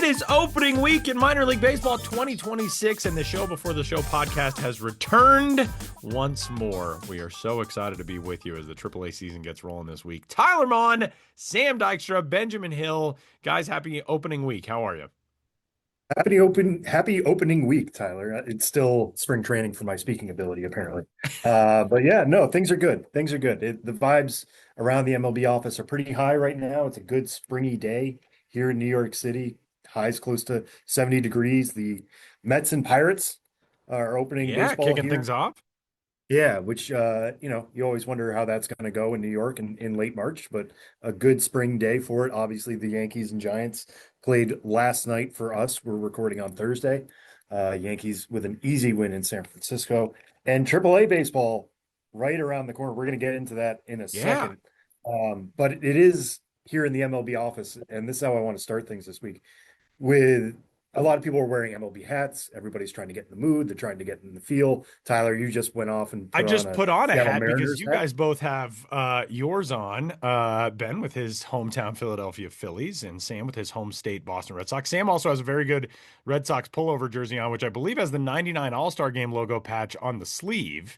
It is opening week in minor league baseball 2026, and the Show Before the Show podcast has returned once more. We are so excited to be with you as the AAA season gets rolling this week. Tyler Mon, Sam Dykstra, Benjamin Hill. Guys, happy opening week. How are you? Happy opening week, Tyler. It's still spring training for my speaking ability, apparently. But yeah, no, things are good. Things are good. The vibes around the MLB office are pretty high right now. It's a good springy day here in New York City. Highs close to 70 degrees. The Mets and Pirates are opening Yeah, baseball kicking here. things off. Yeah, which you always wonder how that's going to go in New York in late March, but a good spring day for it. Obviously, the Yankees and Giants played last night for us. We're recording on Thursday. Yankees with an easy win in San Francisco, and AAA baseball right around the corner. We're going to get into that in a Yeah. second. But it is here in the MLB office, and this is how I want to start things this week with a lot of people are wearing MLB hats. Everybody's trying to get in the mood. They're trying to get in the feel. Tyler, you just went off and I put on just a put on a Seattle hat because Mariners you hat. guys both have yours on. Ben with his hometown Philadelphia Phillies and Sam with his home state Boston Red Sox. Sam also has a very good Red Sox pullover jersey on, which I believe has the 99 All-Star Game logo patch on the sleeve.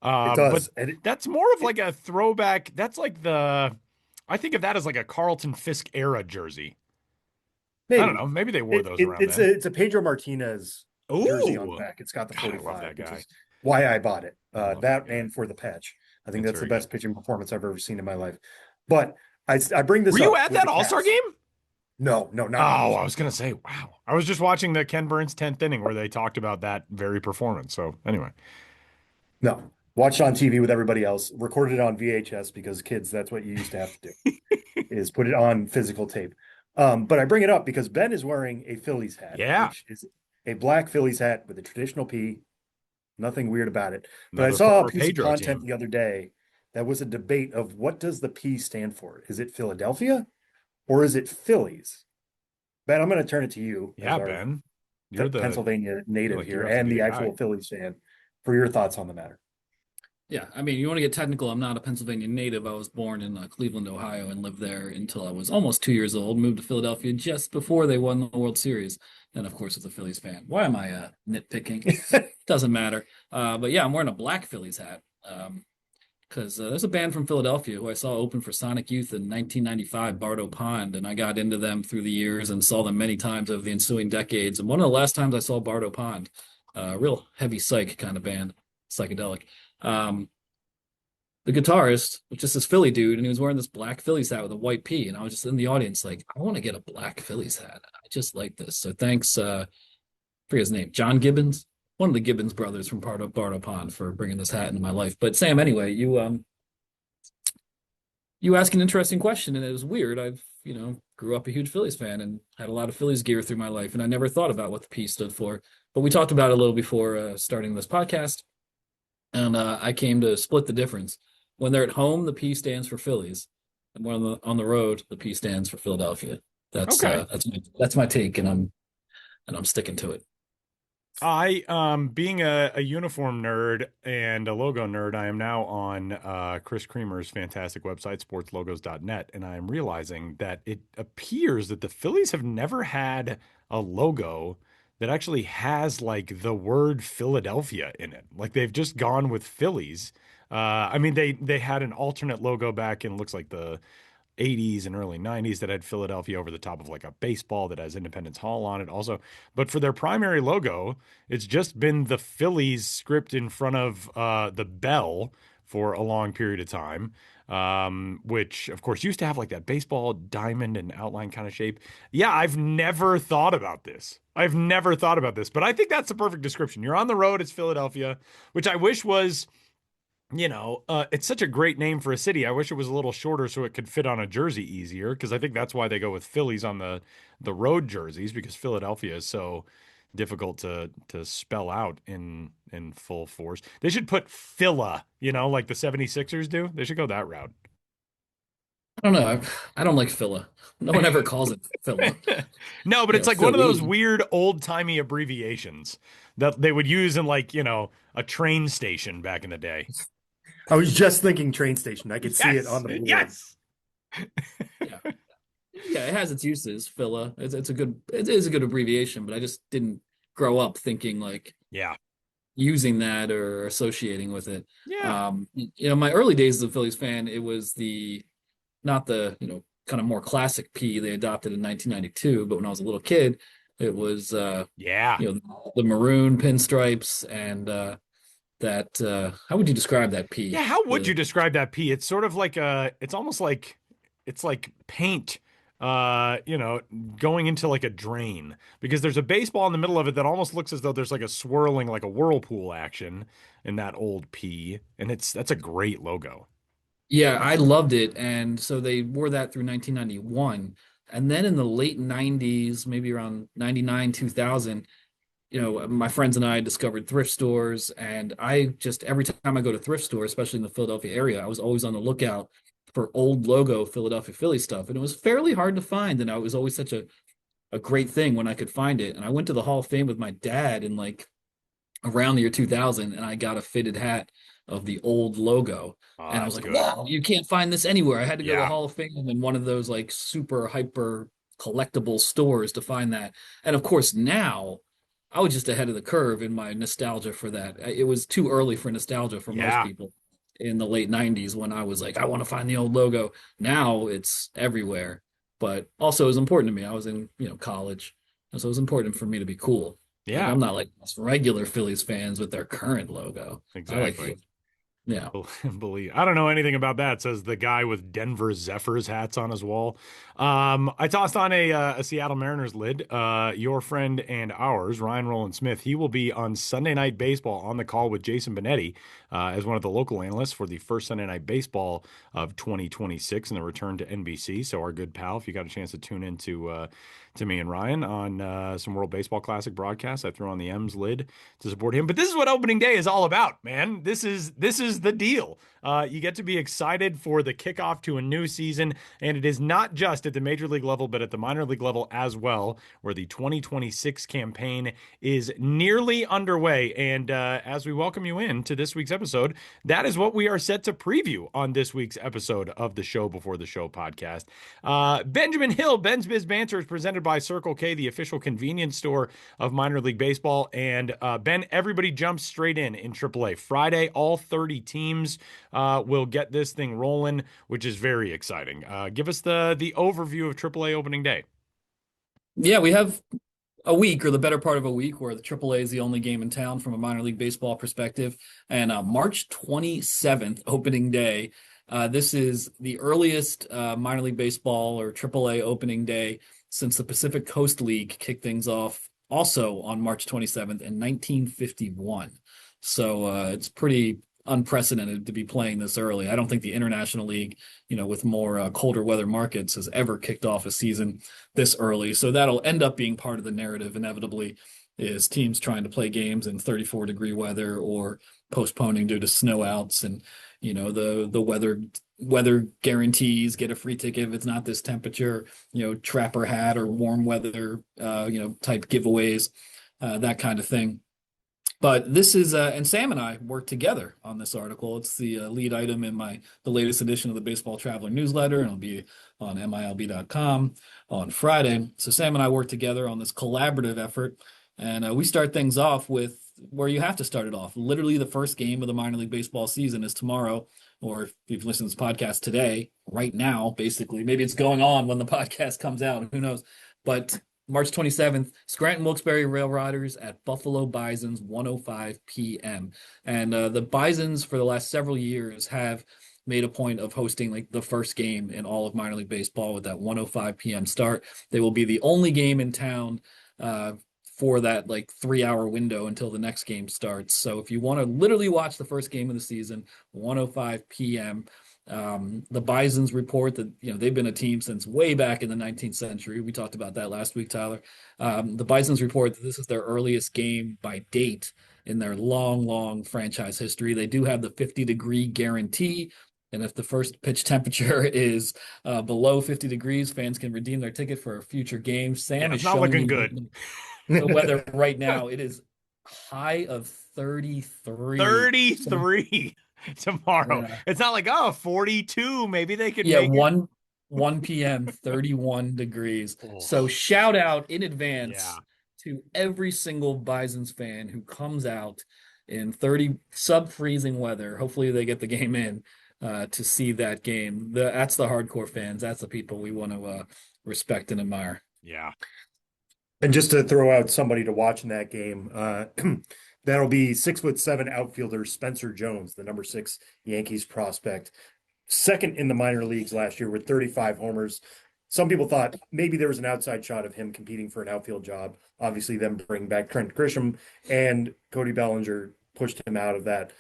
It But does. And that's more of like a throwback. That's like I think of that as like a Carlton Fisk era jersey. I don't maybe know. Maybe they wore those around it's then. a Pedro Martinez jersey on the Ooh, back. It's got the God, I love 45, that which guy. is why I bought it. I love that That guy. and for the patch. I think It's that's the very good. best pitching performance I've ever seen in my life. But I bring Were this you up at with that the All-Star Cats. game? No, not the Oh, I All-Star. was gonna say, wow. I was just watching the Ken Burns 10th inning where they talked about that very performance. So anyway, No. Watched on TV with everybody else, recorded it on VHS because kids, that's what you used to have to do. Is put it on physical tape. But I bring it up because Ben is wearing a Phillies hat, yeah, which is a black Phillies hat with a traditional P. Nothing weird about it. But I another saw a former piece of Pedro content team. the other day that was a debate of what does the P stand for? Is it Philadelphia or is it Phillies? Ben, I'm going to turn it to you as Yeah, our Ben, Pennsylvania I feel native like you here have to and be the the guy. actual Phillies fan for your thoughts on the matter. Yeah, I mean, you want to get technical. I'm not a Pennsylvania native. I was born in Cleveland, Ohio, and lived there until I was almost 2 years old. Moved to Philadelphia just before they won the World Series. And of course, was a Phillies fan. Why am I nitpicking? Doesn't matter. But yeah, I'm wearing a black Phillies hat because there's a band from Philadelphia who I saw open for Sonic Youth in 1995, Bardo Pond, and I got into them through the years and saw them many times over the ensuing decades. And one of the last times I saw Bardo Pond, real heavy psych kind of band, psychedelic. Um, the guitarist was just this Philly dude, and he was wearing this black Phillies hat with a white P. And I was just in the audience, like, I want to get a black Phillies hat. I just like this. So thanks, forget his name, John Gibbons, one of the Gibbons brothers from Bardo Pond, for bringing this hat into my life. But Sam, anyway, you asked an interesting question, and it was weird. I've grew up a huge Phillies fan and had a lot of Phillies gear through my life, and I never thought about what the P stood for. But we talked about it a little before starting this podcast, and I came to split the difference. When they're at home, the P stands for Phillies, and when on the road, the P stands for Philadelphia. That's Okay. that's my take, and I'm sticking to it. Being a uniform nerd and a logo nerd, I am now on Chris Creamer's fantastic website, sportslogos.net, and I am realizing that it appears that the Phillies have never had a logo that actually has like the word Philadelphia in it. Like they've just gone with Phillies. I mean, they had an alternate logo back in looks like the 80s and early 90s that had Philadelphia over the top of like a baseball that has Independence Hall on it also. But for their primary logo, it's just been the Phillies script in front of the bell for a long period of time, which of course used to have like that baseball diamond and outline kind of shape. Yeah, I've never thought about this. I've never thought about this, but I think that's the perfect description. You're on the road, it's Philadelphia, which I wish was it's such a great name for a city. I wish it was a little shorter so it could fit on a jersey easier, because I think that's why they go with Phillies on the road jerseys, because Philadelphia is so difficult to spell out in full force. They should put Phila, like the 76ers do. They should go that route. I don't know. I don't like Phila. No one ever calls it Phila. No, but it's like one of those Philly. weird old-timey abbreviations that they would use in like, a train station back in the day. I was just thinking train station. I could see it Yes. on the board. Yes. Yeah. Yeah, it has its uses, Phila. It is a good abbreviation, but I just didn't grow up thinking like Yeah. using that or associating with it. Yeah. My early days as a Phillies fan, it was not the, kind of more classic P they adopted in 1992, but when I was a little kid, it was Yeah. the maroon pinstripes and how would you describe that Yeah, P? how would you The describe that P? It's sort of like it's almost like it's like paint you know, going into like a drain because there's a baseball in the middle of it that almost looks as though there's like a swirling like a whirlpool action in that old P and that's a great logo. Yeah, I loved it. And so they wore that through 1991. And then in the late 90s, maybe around 99, 2000, my friends and I discovered thrift stores. And I just, every time I go to thrift stores, especially in the Philadelphia area, I was always on the lookout for old logo Philadelphia Philly stuff. And it was fairly hard to find. And it was always such a great thing when I could find it. And I went to the Hall of Fame with my dad in like around the year 2000, and I got a fitted hat of the old logo. Oh, And I was that's like, good. wow, you can't find this anywhere. I had to go to the Yeah. Hall of Fame in one of those like super hyper collectible stores to find that. And of course, now I was just ahead of the curve in my nostalgia for that. It was too early for nostalgia for most Yeah. people in the late 90s when I was like, I want to find the old logo. Now it's everywhere. But also it was important to me. I was in, college. So it was important for me to be cool. Like Yeah. I'm not like regular Phillies fans with their current logo. I like Exactly. the yeah. Believe I don't know anything about that, says the guy with Denver Zephyrs hats on his wall. I tossed on a Seattle Mariners lid. Your friend and ours, Ryan Roland Smith, he will be on Sunday Night Baseball on the call with Jason Benetti as one of the local analysts for the first Sunday Night Baseball of 2026 and the return to NBC. So our good pal, if you got a chance to tune in to me and Ryan on some World Baseball Classic broadcasts, I threw on the M's lid to support him. But this is what opening day is all about, man. This is the deal. You get to be excited for the kickoff to a new season, and it is not just at the major league level, but at the minor league level as well, where the 2026 campaign is nearly underway. And as we welcome you in to this week's episode, that is what we are set to preview on this week's episode of the Show Before the Show podcast. Benjamin Hill, Ben's Biz Banter is presented by Circle K, the official convenience store of minor league baseball. And Ben, everybody jumps straight in AAA. Friday, all 30 teams will get this thing rolling, which is very exciting. Give us the overview of AAA opening day. Yeah, we have a week or the better part of a week where the AAA is the only game in town from a minor league baseball perspective. And March 27th, opening day. This is the earliest minor league baseball or AAA opening day since the Pacific Coast League kicked things off also on March 27th in 1951. So it's pretty unprecedented to be playing this early. I don't think the International League, with more colder weather markets, has ever kicked off a season this early. So that'll end up being part of the narrative inevitably is teams trying to play games in 34-degree weather or postponing due to snowouts and the weather guarantees get a free ticket if it's not this temperature, trapper hat or warm weather type giveaways, that kind of thing. But this is, and Sam and I worked together on this article. It's the lead item in the latest edition of the Baseball Traveler newsletter, and it'll be on milb.com on Friday. So Sam and I worked together on this collaborative effort, and we start things off with where you have to start it off. Literally, the first game of the minor league baseball season is tomorrow, or if you've listened to this podcast today, right now, basically. Maybe it's going on when the podcast comes out. Who knows? But March 27th, Scranton Wilkes-Barre Rail Riders at Buffalo Bisons, 1:05 p.m. And the Bisons, for the last several years, have made a point of hosting like the first game in all of minor league baseball with that 1:05 p.m. start. They will be the only game in town for that like 3-hour window until the next game starts. So if you want to literally watch the first game of the season, 1:05 p.m. The Bisons report that they've been a team since way back in the 19th century. We talked about that last week, Tyler. The Bisons report that this is their earliest game by date in their long, long franchise history. They do have the 50-degree guarantee, and if the first pitch temperature is below 50 degrees, fans can redeem their ticket for a future game. Yeah, Sam is it's not showing looking me good. the weather right now. It is high of 33. So 33 tomorrow. yeah. It's not like, oh, 42. Maybe they could Yeah, make it. one 1 p.m., 31 degrees. So Oh, shout out in yeah. advance to every single Bisons fan who comes out in 30 sub-freezing weather. Hopefully they get the game in to see that game. That's the hardcore fans. That's the people we want to respect and admire. Yeah. And just to throw out somebody to watch in that game, that'll be 6'7" outfielder Spencer Jones, the number 6 Yankees prospect, second in the minor leagues last year with 35 homers. Some people thought maybe there was an outside shot of him competing for an outfield job. Obviously, them bringing back Trent Grisham and Cody Bellinger pushed him out of that.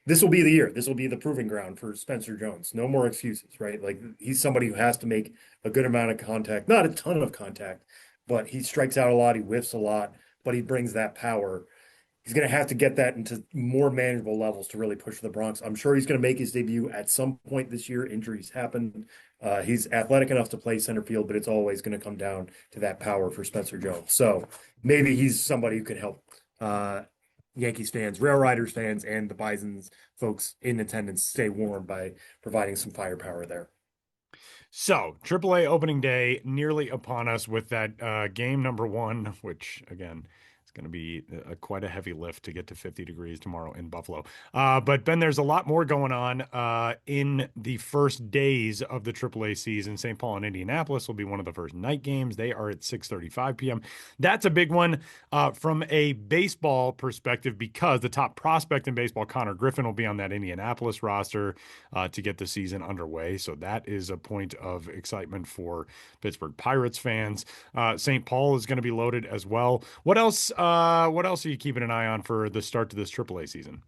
This will be the year. This will be the proving ground for Spencer Jones. No more excuses, right? Like he's somebody who has to make a good amount of contact, not a ton of contact, but he strikes out a lot, he whiffs a lot, but he brings that power. He's going to have to get that into more manageable levels to really push for the Bronx. I'm sure he's going to make his debut at some point this year. Injuries happen. He's athletic enough to play center field, but it's always going to come down to that power for Spencer Jones. So maybe he's somebody who could help Yankees fans, Rail Riders fans, and the Bison's folks in attendance stay warm by providing some firepower there. So, AAA opening day nearly upon us with that game number one, which again is going to be quite a heavy lift to get to 50 degrees tomorrow in Buffalo. But Ben, there's a lot more going on in the first days of the AAA season. St. Paul and Indianapolis will be one of the first night games. They are at 6:35 p.m. That's a big one from a baseball perspective because the top prospect in baseball, Connor Griffin, will be on that Indianapolis roster to get the season underway. So that is a point of excitement for Pittsburgh Pirates fans. St. Paul is going to be loaded as well. What else? What else are you keeping an eye on for the start to this AAA season?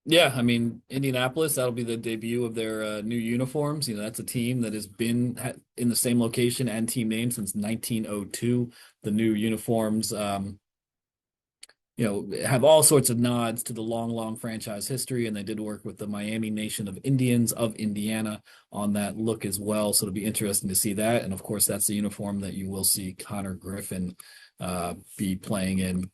Yeah, I mean, Indianapolis, that'll be the debut of their new uniforms. That's a team that has been in the same location and team name since 1902. The new uniforms, have all sorts of nods to the long, long franchise history, and they did work with the Miami Nation of Indians of Indiana on that look as well. So it'll be interesting to see that. And of course, that's the uniform that you will see Connor Griffin be playing in.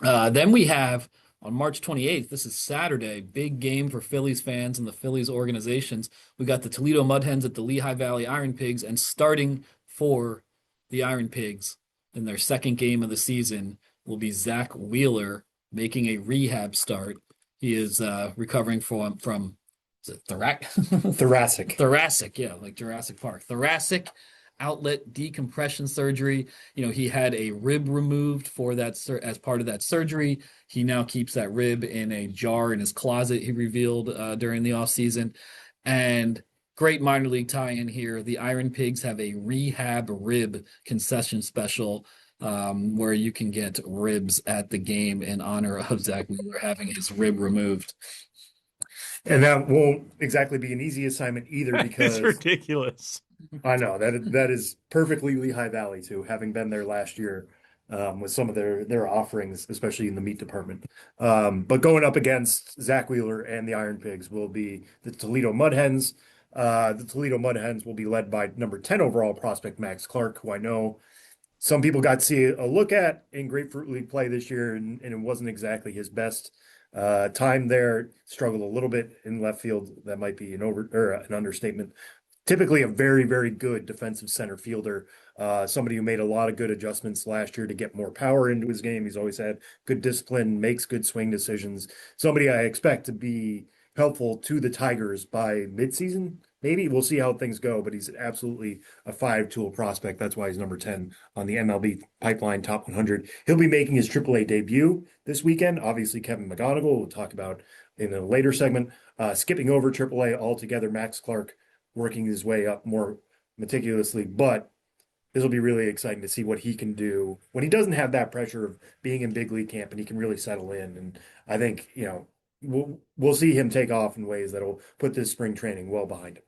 Then we have on March 28th, this is Saturday, big game for Phillies fans and the Phillies organizations. We got the Toledo Mud Hens at the Lehigh Valley Iron Pigs, and starting for the Iron Pigs in their second game of the season will be Zach Wheeler making a rehab start. He is recovering from is it Thoracic. thoracic, yeah, like Jurassic Park. Thoracic outlet decompression surgery. He had a rib removed for that as part of that surgery. He now keeps that rib in a jar in his closet, he revealed during the offseason. And great minor league tie-in here. The Iron Pigs have a rehab rib concession special where you can get ribs at the game in honor of Zach Wheeler having his rib removed. And that won't exactly be an easy assignment either It's because ridiculous. I know that is perfectly Lehigh Valley too, having been there last year with some of their offerings, especially in the meat department. But going up against Zach Wheeler and the Iron Pigs will be the Toledo Mud Hens. The Toledo Mud Hens will be led by number 10 overall prospect Max Clark, who I know some people got to see a look at in Grapefruit League play this year, and it wasn't exactly his best time there. Struggled a little bit in left field. That might be an understatement. Typically a very, very good defensive center fielder. Somebody who made a lot of good adjustments last year to get more power into his game. He's always had good discipline, makes good swing decisions. Somebody I expect to be helpful to the Tigers by midseason. Maybe we'll see how things go, but he's absolutely a five-tool prospect. That's why he's number 10 on the MLB Pipeline Top 100. He'll be making his AAA debut this weekend. Obviously, Kevin McGonigal, we'll talk about in a later segment. Skipping over AAA altogether, Max Clark working his way up more meticulously, but this will be really exciting to see what he can do when he doesn't have that pressure of being in big league camp and he can really settle in. And I think, we'll see him take off in ways that'll put this spring training well behind him.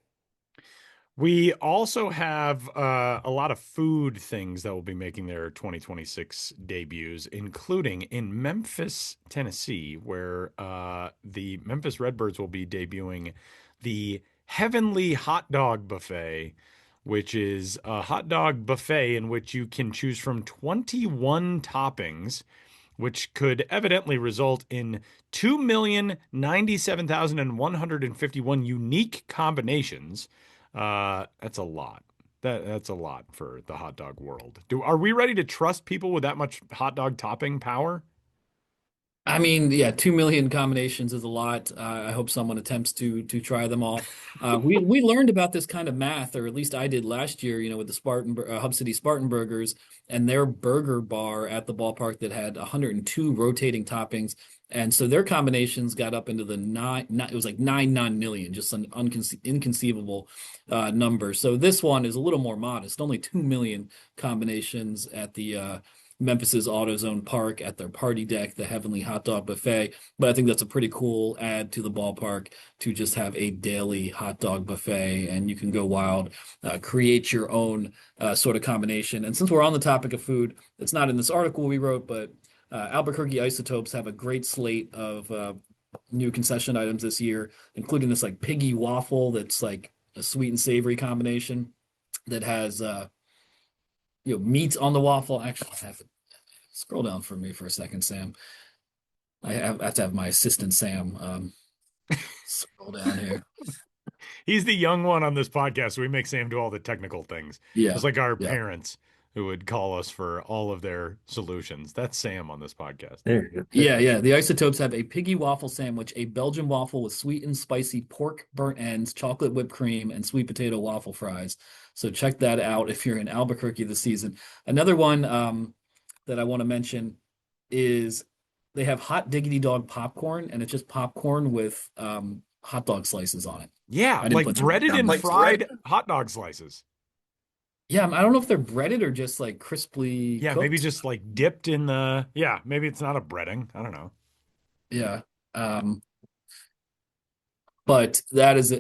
We also have a lot of food things that will be making their 2026 debuts, including in Memphis, Tennessee, where the Memphis Redbirds will be debuting the Heavenly Hot Dog Buffet, which is a hot dog buffet in which you can choose from 21 toppings, which could evidently result in 2,097,151 unique combinations. That's a lot. That's a lot for the hot dog world. Are we ready to trust people with that much hot dog topping power? I mean, yeah, 2 million combinations is a lot. I hope someone attempts to try them all. We learned about this kind of math, or at least I did last year, with the Hub City Spartan Burgers and their burger bar at the ballpark that had 102 rotating toppings, and so their combinations got up into the it was like 9 million, just an inconceivable number. So this one is a little more modest, only 2 million combinations at the Memphis's AutoZone Park at their party deck, the Heavenly Hot Dog Buffet. But I think that's a pretty cool add to the ballpark to just have a daily hot dog buffet, and you can go wild, create your own sort of combination. And since we're on the topic of food, it's not in this article we wrote, but Albuquerque Isotopes have a great slate of new concession items this year, including this like piggy waffle that's like a sweet and savory combination that has meat on the waffle. Actually, I have it. Scroll down for me for a second, Sam. I have to have my assistant Sam scroll down here. He's the young one on this podcast, so we make Sam do all the technical things, just Yeah, like our yeah, parents who would call us for all of their solutions. That's Sam on this podcast. There you go. yeah. The Isotopes have a piggy waffle sandwich, a Belgian waffle with sweet and spicy pork burnt ends, chocolate whipped cream, and sweet potato waffle fries. So check that out if you're in Albuquerque this season. Another one that I want to mention is they have hot diggity dog popcorn, and it's just popcorn with hot dog slices on it. Yeah, I didn't like put too breaded much. and Like bread. fried hot dog slices. Yeah, I don't know if they're breaded or just like crisply Yeah, maybe cooked. just like dipped in the, yeah, maybe it's not a breading. I don't know. Yeah. But that is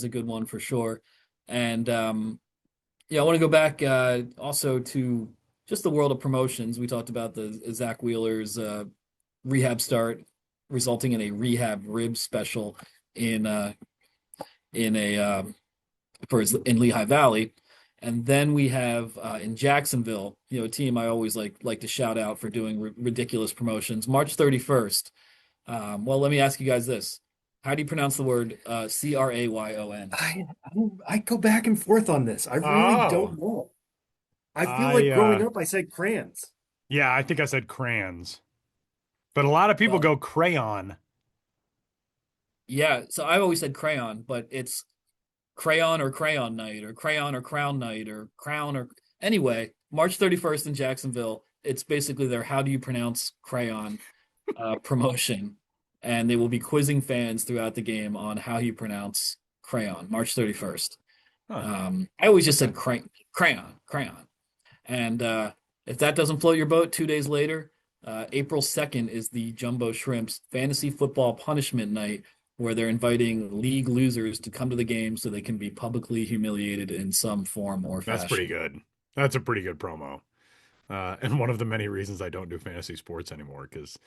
a good one for sure. And yeah, I want to go back also to just the world of promotions. We talked about the Zach Wheeler's rehab start, resulting in a rehab rib special in in a in Lehigh Valley. And then we have in Jacksonville, a team I always like to shout out for doing ridiculous promotions. March 31st. Well, let me ask you guys this. How do you pronounce the word Crayon? I go back and forth on this. I really Oh, don't know. I feel I like growing up, I said crayons. yeah, I think I said crayons. But a lot of people Well, go crayon. yeah, so I've always said crayon, but it's crayon or crayon night or crayon or crown night or crown or anyway, March 31st in Jacksonville. It's basically their how do you pronounce crayon promotion. And they will be quizzing fans throughout the game on how you pronounce crayon, March 31st. Huh. I always just Okay. said crayon. And if that doesn't float your boat, 2 days later, April 2nd is the Jumbo Shrimps Fantasy Football Punishment Night, where they're inviting league losers to come to the game so they can be publicly humiliated in some form or That's pretty fashion. good. That's a pretty good promo. And one of the many reasons I don't do fantasy sports anymore because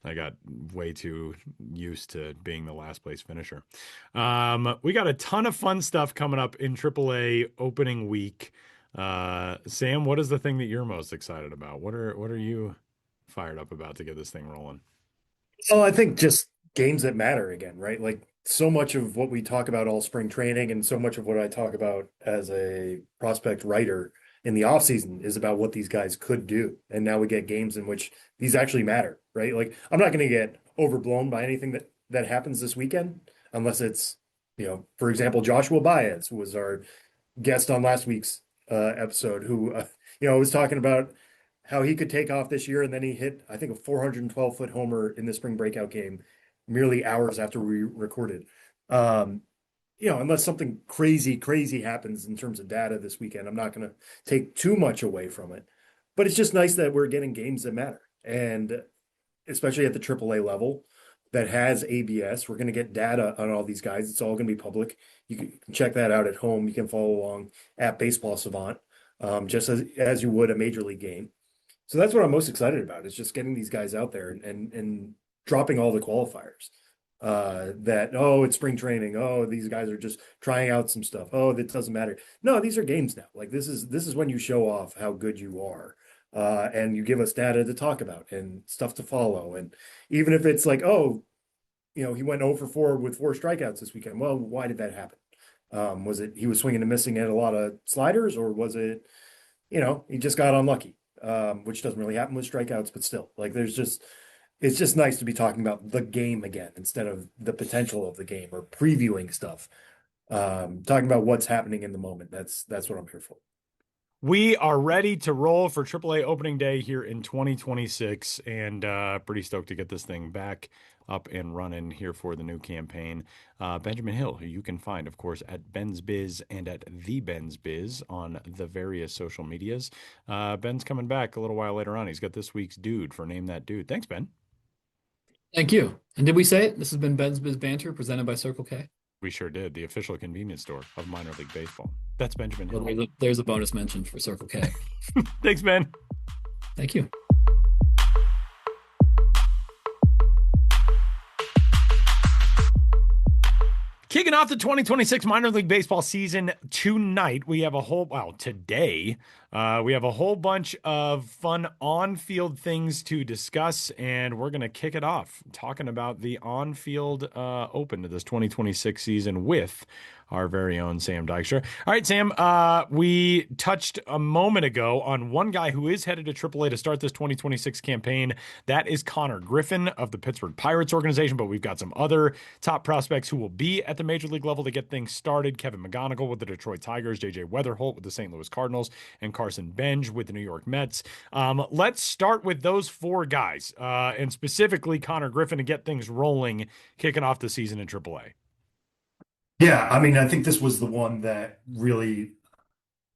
I got way too used to being the last place finisher. We got a ton of fun stuff coming up in AAA opening week. Sam, what is the thing that you're most excited about? What are you fired up about to get this thing rolling? Well, I think just games that matter again, right? Like so much of what we talk about all spring training and so much of what I talk about as a prospect writer in the off season is about what these guys could do. And now we get games in which these actually matter, right? Like I'm not going to get overblown by anything that happens this weekend unless it's, for example, Joshua Baez, who was our guest on last week's episode, who was talking about how he could take off this year, and then he hit, I think, a 412-foot homer in the spring breakout game, merely hours after we recorded. Um, unless something crazy, crazy happens in terms of data this weekend, I'm not going to take too much away from it. But it's just nice that we're getting games that matter, and especially at the AAA level that has ABS. We're going to get data on all these guys. It's all going to be public. You can check that out at home. You can follow along at Baseball Savant, just as you would a major league game. So that's what I'm most excited about is just getting these guys out there and dropping all the qualifiers. That it's spring training. Oh, these guys are just trying out some stuff. Oh, that doesn't matter. No, these are games now. Like this is when you show off how good you are. And you give us data to talk about and stuff to follow. And even if it's like, he went 0 for 4 with 4 strikeouts this weekend. Well, why did that happen? Was it he was swinging and missing at a lot of sliders, or was it, he just got unlucky, which doesn't really happen with strikeouts, but still, like it's just nice to be talking about the game again instead of the potential of the game or previewing stuff. Talking about what's happening in the moment. That's what I'm here for. We are ready to roll for AAA opening day here in 2026, and pretty stoked to get this thing back up and running here for the new campaign. Benjamin Hill, who you can find, of course, at Ben's Biz and at the Ben's Biz on the various social medias. Ben's coming back a little while later on. He's got this week's dude for Name That Dude. Thanks, Ben. Thank you. And did we say it? This has been Ben's Biz Banter presented by Circle K. We sure did. The official convenience store of minor league baseball. That's Benjamin Hill. Well, there's a bonus mention for Circle K. Thanks, Ben. Thank you. Kicking off the 2026 minor league baseball season tonight, we have today, we have a whole bunch of fun on-field things to discuss, and we're going to kick it off talking about the on-field open to this 2026 season with our very own Sam Dykstra. All right, Sam, we touched a moment ago on one guy who is headed to AAA to start this 2026 campaign. That is Connor Griffin of the Pittsburgh Pirates organization, but we've got some other top prospects who will be at the major league level to get things started. Kevin McGonigal with the Detroit Tigers, JJ Weatherholt with the St. Louis Cardinals, and Carson Benj with the New York Mets. Let's start with those four guys, and specifically Connor Griffin to get things rolling, kicking off the season in AAA. Yeah, I mean, I think this was the one that really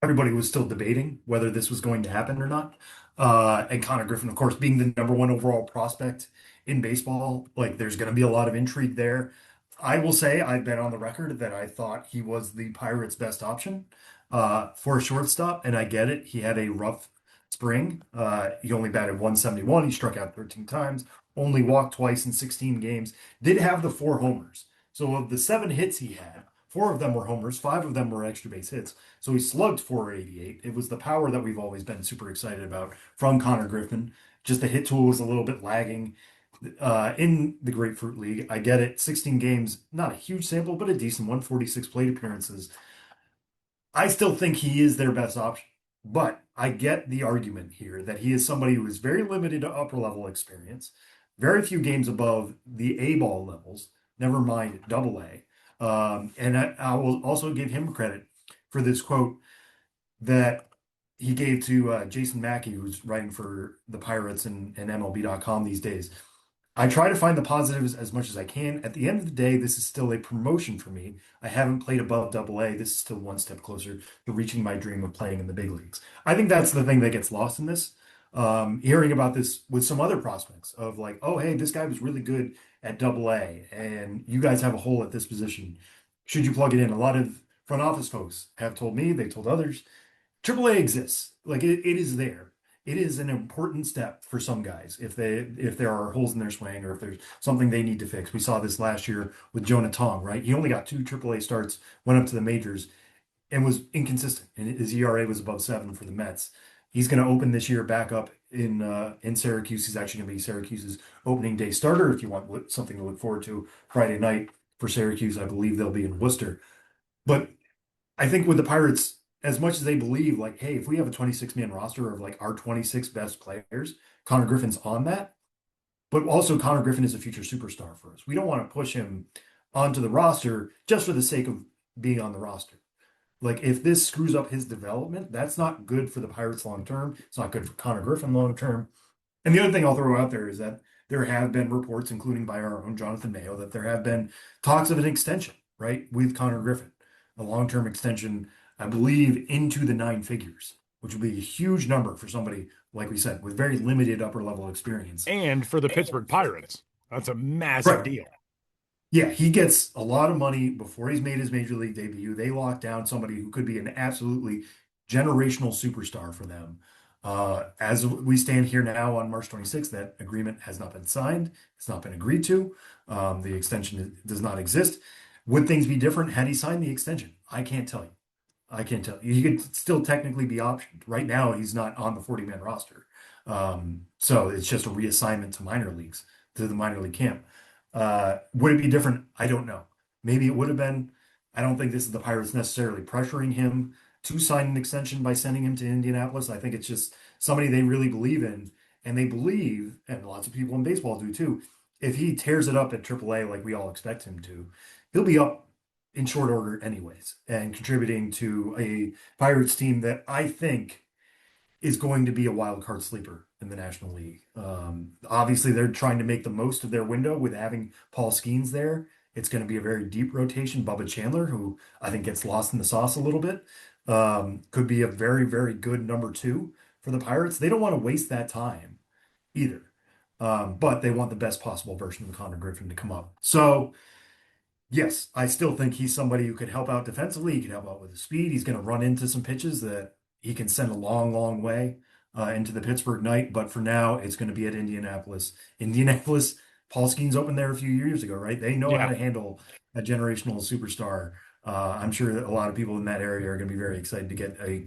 everybody was still debating whether this was going to happen or not. And Connor Griffin, of course, being the number one overall prospect in baseball, like there's going to be a lot of intrigue there. I will say I've been on the record that I thought he was the Pirates' best option for a shortstop, and I get it. He had a rough spring. He only batted 171. He struck out 13 times, only walked twice in 16 games. Did have the 4 homers. So of the 7 hits he had, 4 of them were homers, 5 of them were extra base hits. So he slugged 488. It was the power that we've always been super excited about from Connor Griffin. Just the hit tool was a little bit lagging in the Grapefruit League. I get it. 16 games, not a huge sample, but a decent 146 plate appearances. I still think he is their best option, but I get the argument here that he is somebody who is very limited to upper level experience, very few games above the A ball levels, never mind double A. And I will also give him credit for this quote that he gave to Jason Mackey, who's writing for the Pirates and MLB.com these days. I try to find the positives as much as I can. At the end of the day, this is still a promotion for me. I haven't played above double A. This is still one step closer to reaching my dream of playing in the big leagues. I think that's the thing that gets lost in this. Hearing about this with some other prospects of like, oh, hey, this guy was really good at double A, and you guys have a hole at this position. Should you plug it in? A lot of front office folks have told me, they told others, AAA exists. Like it is there. It is an important step for some guys if there are holes in their swing or if there's something they need to fix. We saw this last year with Jonah Tong, right? He only got 2 AAA starts, went up to the majors, and was inconsistent. And his ERA was above 7 for the Mets. He's going to open this year back up in Syracuse. He's actually going to be Syracuse's opening day starter. If you want something to look forward to Friday night for Syracuse, I believe they'll be in Worcester. But I think with the Pirates, as much as they believe, like, hey, if we have a 26-man roster of like our 26 best players, Connor Griffin's on that. But also, Connor Griffin is a future superstar for us. We don't want to push him onto the roster just for the sake of being on the roster. Like, if this screws up his development, that's not good for the Pirates long term. It's not good for Connor Griffin long term. And the other thing I'll throw out there is that there have been reports, including by our own Jonathan Mayo, that there have been talks of an extension, right, with Connor Griffin, a long-term extension, I believe, into the 9 figures, which would be a huge number for somebody, like we said, with very limited upper-level experience. And for the Pittsburgh Pirates, that's a massive deal. Yeah, he gets a lot of money before he's made his major league debut. They lock down somebody who could be an absolutely generational superstar for them. As we stand here now on March 26th, that agreement has not been signed. It's not been agreed to. The extension does not exist. Would things be different had he signed the extension? I can't tell you. I can't tell you. He could still technically be optioned. Right now, he's not on the 40-man roster. So it's just a reassignment to minor leagues, to the minor league camp. Would it be different? I don't know. Maybe it would have been. I don't think this is the Pirates necessarily pressuring him to sign an extension by sending him to Indianapolis. I think it's just somebody they really believe in, and they believe, and lots of people in baseball do too, if he tears it up at AAA like we all expect him to, he'll be up in short order anyways and contributing to a Pirates team that I think is going to be a wild card sleeper in the National League. Obviously, they're trying to make the most of their window with having Paul Skeens there. It's going to be a very deep rotation. Bubba Chandler, who I think gets lost in the sauce a little bit, could be a very, very good number two for the Pirates. They don't want to waste that time either, but they want the best possible version of Connor Griffin to come up. So, yes, I still think he's somebody who could help out defensively. He can help out with his speed. He's going to run into some pitches that he can send a long, long way into the Pittsburgh night. But for now, it's going to be at Indianapolis. Indianapolis, Paul Skeens opened there a few years ago, right? They know how Yeah. to handle a generational superstar. I'm sure that a lot of people in that area are going to be very excited to get a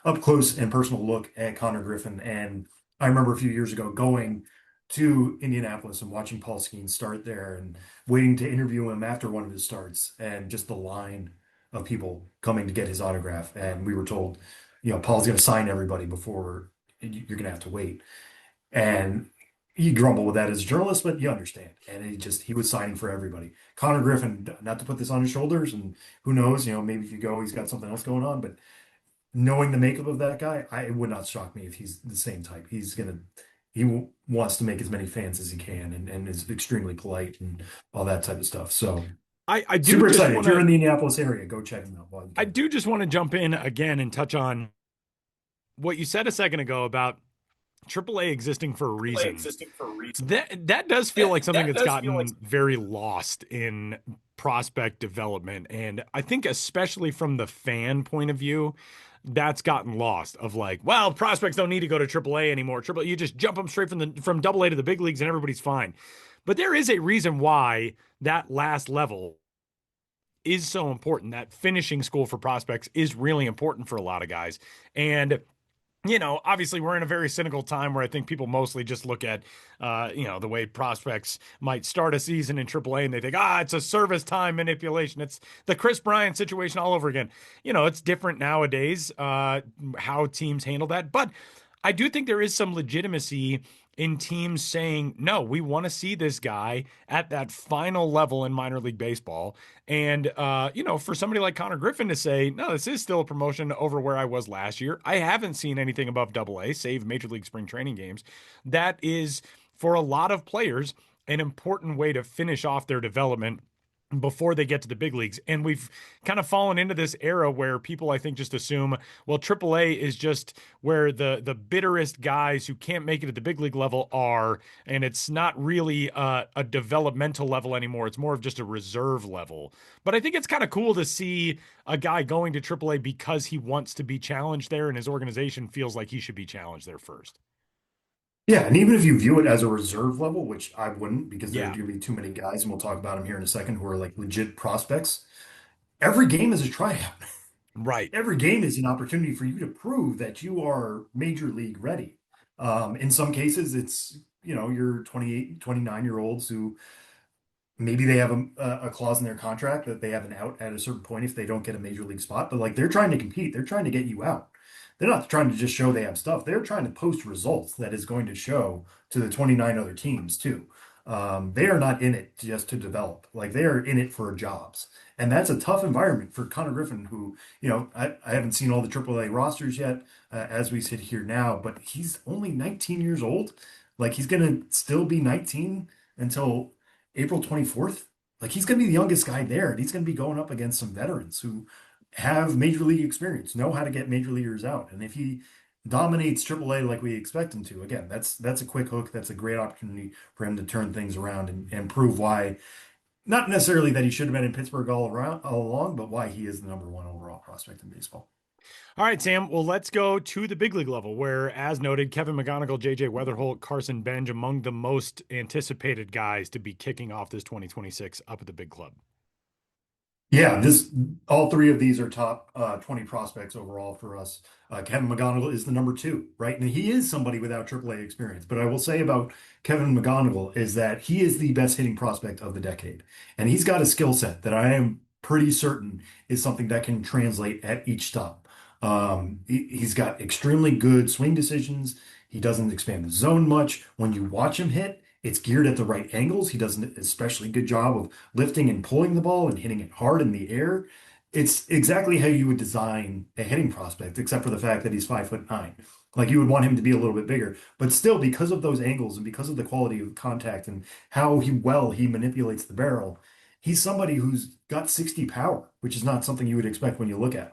up close and personal look at Connor Griffin. And I remember a few years ago going to Indianapolis and watching Paul Skeens start there and waiting to interview him after one of his starts, and just the line of people coming to get his autograph. And we were told, Paul's going to sign everybody before you're going to have to wait. And you grumble with that as a journalist, but you understand. And he was signing for everybody. Connor Griffin, not to put this on his shoulders, and who knows, maybe if you go, he's got something else going on. But knowing the makeup of that guy, it would not shock me if he's the same type. He wants to make as many fans as he can, and is extremely polite and all that type of stuff. So I do super just excited. want If you're to in the Indianapolis area, go check him out while you I can. do just want to jump in again and touch on what you said a second ago about AAA existing for a reason. That does feel like something that's gotten very lost in prospect development. And I think especially from the fan point of view, that's gotten lost of like, well, prospects don't need to go to AAA anymore. Triple you just jump them straight from AA to the big leagues and everybody's fine. But there is a reason why that last level is so important. That finishing school for prospects is really important for a lot of guys. And obviously we're in a very cynical time where I think people mostly just look at, the way prospects might start a season in AAA and they think, it's a service time manipulation. It's the Chris Bryant situation all over again. It's different nowadays, how teams handle that. But I do think there is some legitimacy in teams saying, no, we want to see this guy at that final level in minor league baseball. And, for somebody like Connor Griffin to say, no, this is still a promotion over where I was last year. I haven't seen anything above AA, save Major League Spring Training games. That is, for a lot of players, an important way to finish off their development before they get to the big leagues. And we've kind of fallen into this era where people, I think, just assume, well, AAA is just where the bitterest guys who can't make it at the big league level are, and it's not really a developmental level anymore. It's more of just a reserve level. But I think it's kind of cool to see a guy going to AAA because he wants to be challenged there, and his organization feels like he should be challenged there first. Yeah, and even if you view it as a reserve level, which I wouldn't, because there are Yeah, going to be too many guys, and we'll talk about them here in a second, who are like legit prospects. Every game is a tryout. right. Every game is an opportunity for you to prove that you are major league ready. In some cases, it's, your 28, 29-year olds who maybe they have a clause in their contract that they have an out at a certain point if they don't get a major league spot, but like they're trying to compete, they're trying to get you out. They're not trying to just show they have stuff. They're trying to post results that is going to show to the 29 other teams too. They are not in it just to develop. Like they are in it for jobs. And that's a tough environment for Connor Griffin, who, I haven't seen all the AAA rosters yet as we sit here now, but he's only 19 years old. Like he's going to still be 19 until April 24th. Like he's going to be the youngest guy there, and he's going to be going up against some veterans who have major league experience, know how to get major leaguers out. And if he dominates AAA like we expect him to, again, that's a quick hook. That's a great opportunity for him to turn things around and prove why, not necessarily that he should have been in Pittsburgh all along, but why he is the number one overall prospect in baseball. All right, Sam. Well, let's go to the big league level where, as noted, Kevin McGonigal, JJ Weatherholt, Carson Benj among the most anticipated guys to be kicking off this 2026 up at the big club. Yeah, all three of these are top 20 prospects overall for us. Kevin McGonigal is the number two, right? And he is somebody without AAA experience. But I will say about Kevin McGonigal is that he is the best hitting prospect of the decade. And he's got a skill set that I am pretty certain is something that can translate at each stop. He's got extremely good swing decisions. He doesn't expand the zone much. When you watch him hit, it's geared at the right angles. He does an especially good job of lifting and pulling the ball and hitting it hard in the air. It's exactly how you would design a hitting prospect, except for the fact that he's 5'9". Like you would want him to be a little bit bigger, but still, because of those angles and because of the quality of contact and how he manipulates the barrel, he's somebody who's got 60 power, which is not something you would expect when you look at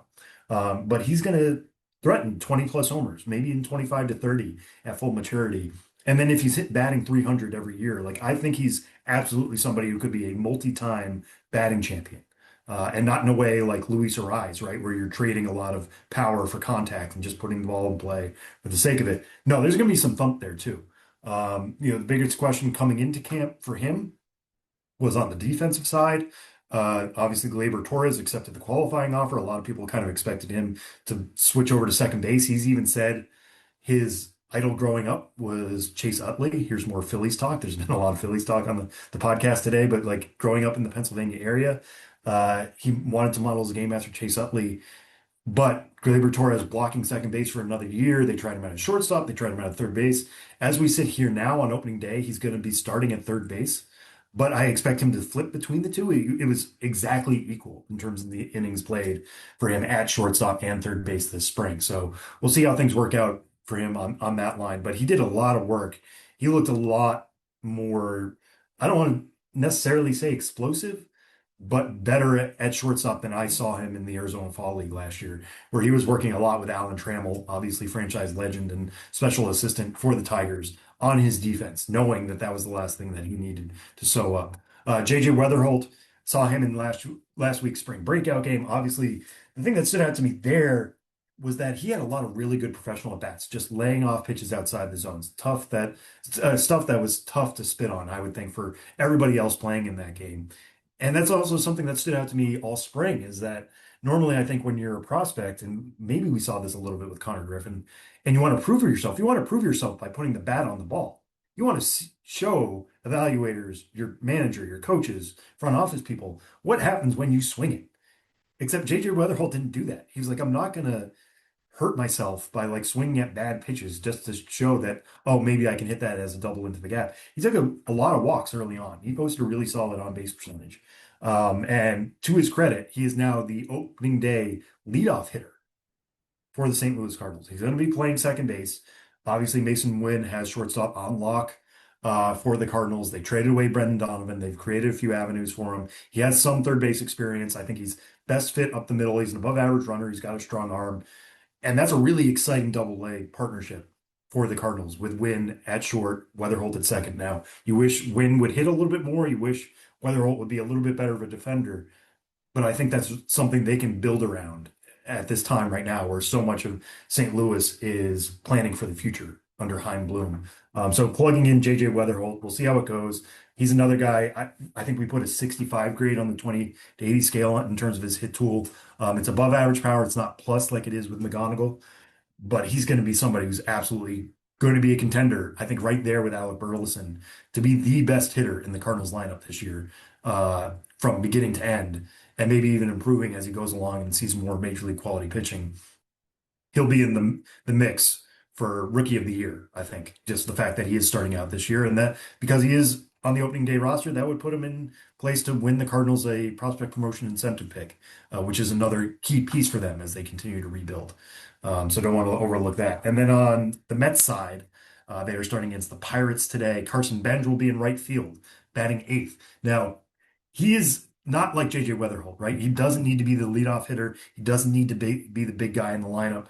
him. But he's going to threaten 20 plus homers, maybe in 25 to 30 at full maturity. And then if he's hit batting 300 every year, like I think he's absolutely somebody who could be a multi-time batting champion. And not in a way like Luis Ariz, right, where you're trading a lot of power for contact and just putting the ball in play for the sake of it. No, there's going to be some thump there too. The biggest question coming into camp for him was on the defensive side. Obviously, Gleyber Torres accepted the qualifying offer. A lot of people kind of expected him to switch over to second base. He's even said his idol growing up was Chase Utley. Here's more Phillies talk. There's been a lot of Phillies talk on the podcast today, but like growing up in the Pennsylvania area, he wanted to model his game after Chase Utley. But Gleyber Torres blocking second base for another year. They tried him out at shortstop. They tried him out at third base. As we sit here now on opening day, he's going to be starting at third base. But I expect him to flip between the two. It was exactly equal in terms of the innings played for him at shortstop and third base this spring. So we'll see how things work out for him on that line. But he did a lot of work. He looked a lot more, I don't want to necessarily say explosive, but better at shortstop than I saw him in the Arizona Fall League last year, where he was working a lot with Alan Trammell, obviously franchise legend and special assistant for the Tigers, on his defense, knowing that that was the last thing that he needed to sew up. JJ Weatherholt, saw him in last week's spring breakout game. Obviously, the thing that stood out to me there was that he had a lot of really good professional at bats, just laying off pitches outside the zones. Tough that stuff that was tough to spit on, I would think, for everybody else playing in that game. And that's also something that stood out to me all spring is that normally I think when you're a prospect, and maybe we saw this a little bit with Connor Griffin, and you want to prove yourself, you want to prove yourself by putting the bat on the ball. You want to show evaluators, your manager, your coaches, front office people, what happens when you swing it. Except JJ Weatherholt didn't do that. He was like, I'm not going to hurt myself by like swinging at bad pitches just to show that, oh, maybe I can hit that as a double into the gap. He took a lot of walks early on. He posted a really solid on base percentage. And to his credit, he is now the opening day leadoff hitter for the St. Louis Cardinals. He's going to be playing second base. Obviously, Mason Wynn has shortstop on lock for the Cardinals. They traded away Brendan Donovan. They've created a few avenues for him. He has some third base experience. I think he's best fit up the middle. He's an above average runner. He's got a strong arm. And that's a really exciting double A partnership for the Cardinals with Wynn at short, Weatherholt at second. Now, you wish Wynn would hit a little bit more. You wish Weatherholt would be a little bit better of a defender. But I think that's something they can build around at this time right now, where so much of St. Louis is planning for the future under Hein Bloom. So plugging in JJ Weatherholt, we'll see how it goes. He's another guy. I think we put a 65 grade on the 20 to 80 scale in terms of his hit tool. It's above average power. It's not plus like it is with McGonigal, but he's going to be somebody who's absolutely going to be a contender. I think right there with Alec Burleson to be the best hitter in the Cardinals lineup this year, from beginning to end, and maybe even improving as he goes along and sees more major league quality pitching. He'll be in the mix for rookie of the year, I think. Just the fact that he is starting out this year, and that because he is on the opening day roster, that would put him in place to win the Cardinals a prospect promotion incentive pick, which is another key piece for them as they continue to rebuild. So don't want to overlook that. And then on the Mets side, they are starting against the Pirates today. Carson Bench will be in right field, batting eighth. Now, he is not like JJ Weatherholt, right? He doesn't need to be the leadoff hitter. He doesn't need to be the big guy in the lineup.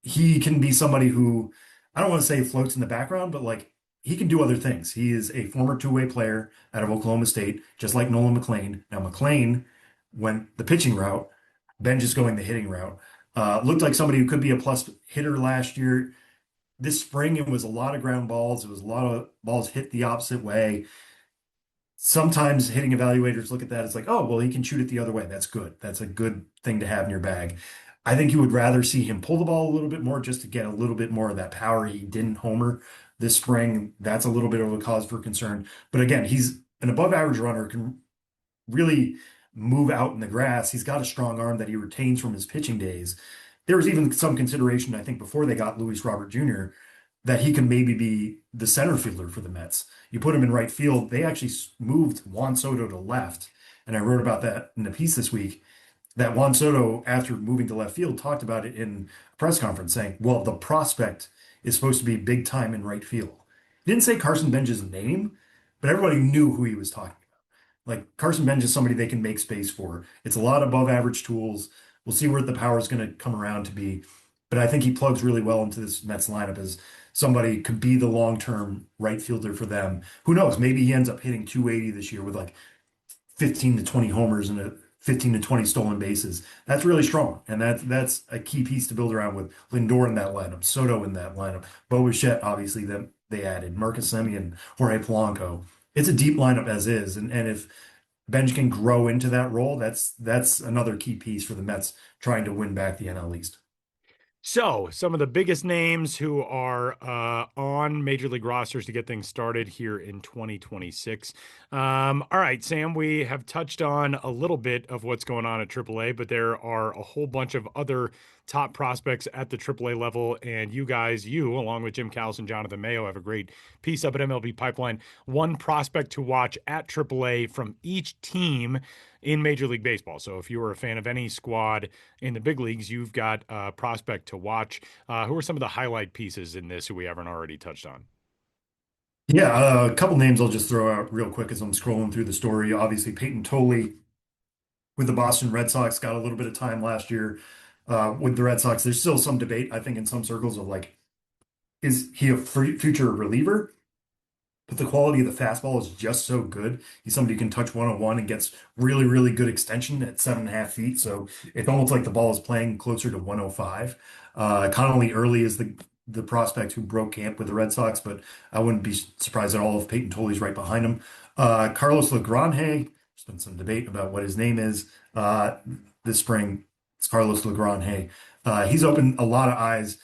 He can be somebody who, I don't want to say floats in the background, but like he can do other things. He is a former two-way player out of Oklahoma State, just like Nolan McLean. Now, McLean went the pitching route, Ben just going the hitting route. Looked like somebody who could be a plus hitter last year. This spring, it was a lot of ground balls. It was a lot of balls hit the opposite way. Sometimes hitting evaluators look at that as like, oh, well, he can shoot it the other way. That's good. That's a good thing to have in your bag. I think you would rather see him pull the ball a little bit more just to get a little bit more of that power. He didn't homer this spring. That's a little bit of a cause for concern. But again, he's an above average runner, can really move out in the grass. He's got a strong arm that he retains from his pitching days. There was even some consideration, I think, before they got Luis Robert Jr., that he can maybe be the center fielder for the Mets. You put him in right field. They actually moved Juan Soto to left. And I wrote about that in a piece this week that Juan Soto, after moving to left field, talked about it in a press conference saying, well, the prospect is supposed to be big time in right field. He didn't say Carson Bench's name, but everybody knew who he was talking about. Like Carson Bench is somebody they can make space for. It's a lot above average tools. We'll see where the power is going to come around to be. But I think he plugs really well into this Mets lineup as somebody could be the long-term right fielder for them. Who knows? Maybe he ends up hitting 280 this year with like 15 to 20 homers and 15 to 20 stolen bases. That's really strong. And that's a key piece to build around with Lindor in that lineup, Soto in that lineup, Bo Bichette, obviously, that they added, Marcus Semien, Jorge Polanco. It's a deep lineup as is. And if Benj can grow into that role, that's another key piece for the Mets trying to win back the NL East. So, some of the biggest names who are on major league rosters to get things started here in 2026. All right, Sam, we have touched on a little bit of what's going on at AAA, but there are a whole bunch of other top prospects at the AAA level. And you guys, you, along with Jim Callis and Jonathan Mayo, have a great piece up at MLB Pipeline. One prospect to watch at AAA from each team in Major League Baseball. So if you were a fan of any squad in the big leagues, you've got a prospect to watch. Who are some of the highlight pieces in this who we haven't already touched on? Yeah, a couple names I'll just throw out real quick as I'm scrolling through the story. Obviously, Peyton Toley with the Boston Red Sox got a little bit of time last year with the Red Sox. There's still some debate, I think, in some circles of like, is he a future reliever? But the quality of the fastball is just so good. He's somebody who can touch 101 and gets really, really good extension at 7.5 feet. So it's almost like the ball is playing closer to 105. Connolly Early is the prospect who broke camp with the Red Sox, but I wouldn't be surprised at all if Peyton Toley's right behind him. Carlos Legrand, there's been some debate about what his name is this spring. It's Carlos Legrand. He's opened a lot of eyes.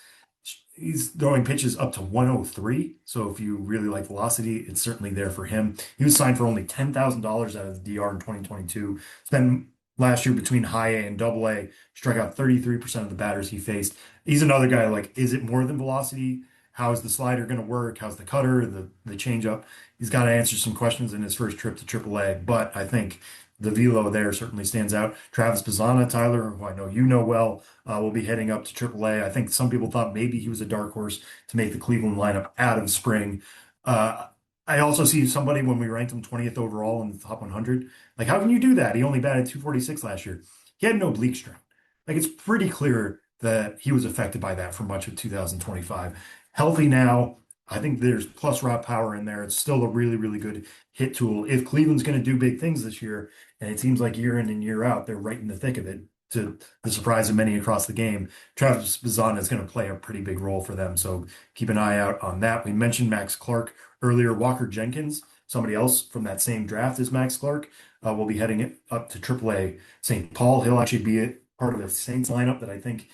He's throwing pitches up to 103. So if you really like velocity, it's certainly there for him. He was signed for only $10,000 out of the DR in 2022. Spent last year between high A and double A, struck out 33% of the batters he faced. He's another guy like, is it more than velocity? How is the slider going to work? How's the cutter, the changeup? He's got to answer some questions in his first trip to AAA. But I think the velo there certainly stands out. Travis Bazzana, Tyler, who I know you know well, will be heading up to AAA. I think some people thought maybe he was a dark horse to make the Cleveland lineup out of spring. Uh, I also see somebody when we ranked him 20th overall in the top 100. Like, how can you do that? He only batted 246 last year. He had no oblique strain. Like, it's pretty clear that he was affected by that for much of 2025. Healthy now. I think there's plus raw power in there. It's still a really, really good hit tool. If Cleveland's going to do big things this year, and it seems like year in and year out, they're right in the thick of it, to the surprise of many across the game, Travis Bazzana is going to play a pretty big role for them. So keep an eye out on that. We mentioned Max Clark earlier. Walker Jenkins, somebody else from that same draft as Max Clark, will be heading up to AAA St. Paul. He'll actually be part of the Saints lineup that I think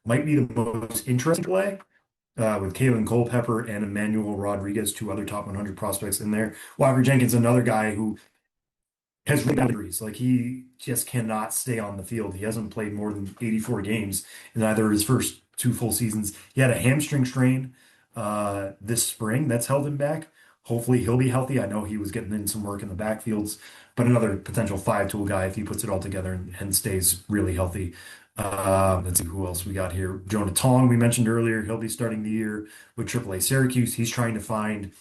might be the most interesting play. With Kalen Culpepper and Emmanuel Rodriguez, two other top 100 prospects in there. Walker Jenkins, another guy who has really bad injuries. Like he just cannot stay on the field. He hasn't played more than 84 games in either of his first two full seasons. He had a hamstring strain this spring that's held him back. Hopefully he'll be healthy. I know he was getting in some work in the backfields, but another potential five-tool guy if he puts it all together and stays really healthy. Let's see who else we got here. Jonah Tong, we mentioned earlier. He'll be starting the year with AAA Syracuse. He's trying to find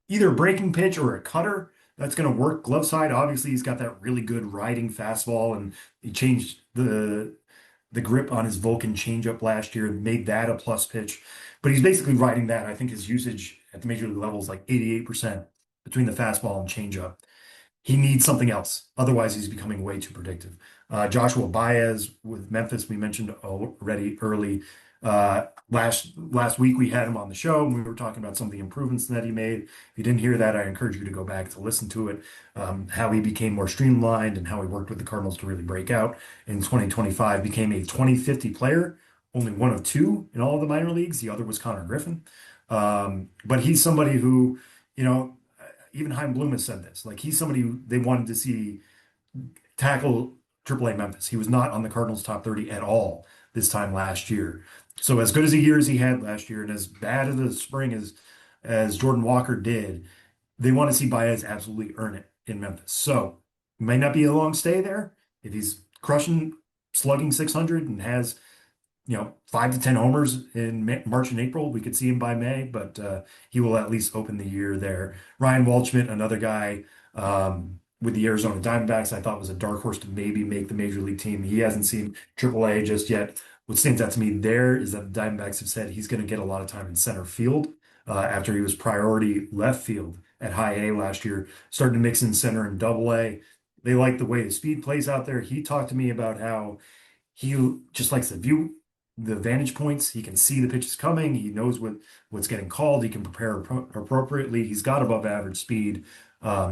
either a breaking pitch or a cutter that's going to work glove side. Obviously, he's got that really good riding fastball, and he changed the grip on his Vulcan changeup last year and made that a plus pitch. But he's basically riding that. I think his usage at the major league level is like 88% between the fastball and changeup. He needs something else. Otherwise, he's becoming way too predictive. Joshua Baez with Memphis, we mentioned already early. Last week we had him on the show and we were talking about some of the improvements that he made. If you didn't hear that, I encourage you to go back to listen to it. How he became more streamlined and how he worked with the Cardinals to really break out in 2025, became a 2050 player, only one of two in all of the minor leagues. The other was Connor Griffin. But he's somebody who, you know, even Chaim Bloom has said this. Like he's somebody who they wanted to see tackle AAA Memphis. He was not on the Cardinals top 30 at all this time last year. So as good as a year as he had last year, and as bad of a spring as Jordan Walker did, they want to see Baez absolutely earn it in Memphis. So it might not be a long stay there. If he's crushing, slugging 600 and has 5 to 10 homers in March and April. We could see him by May, but he will at least open the year there. Ryan Waldschmidt, another guy with the Arizona Diamondbacks, I thought was a dark horse to maybe make the major league team. He hasn't seen AAA just yet. What stands out to me there is that the Diamondbacks have said he's going to get a lot of time in center field after he was priority left field at high A last year, starting to mix in center and double A. They like the way the speed plays out there. He talked to me about how he just likes to view the vantage points. He can see the pitches coming. He knows what's getting called. He can prepare appropriately. He's got above average speed.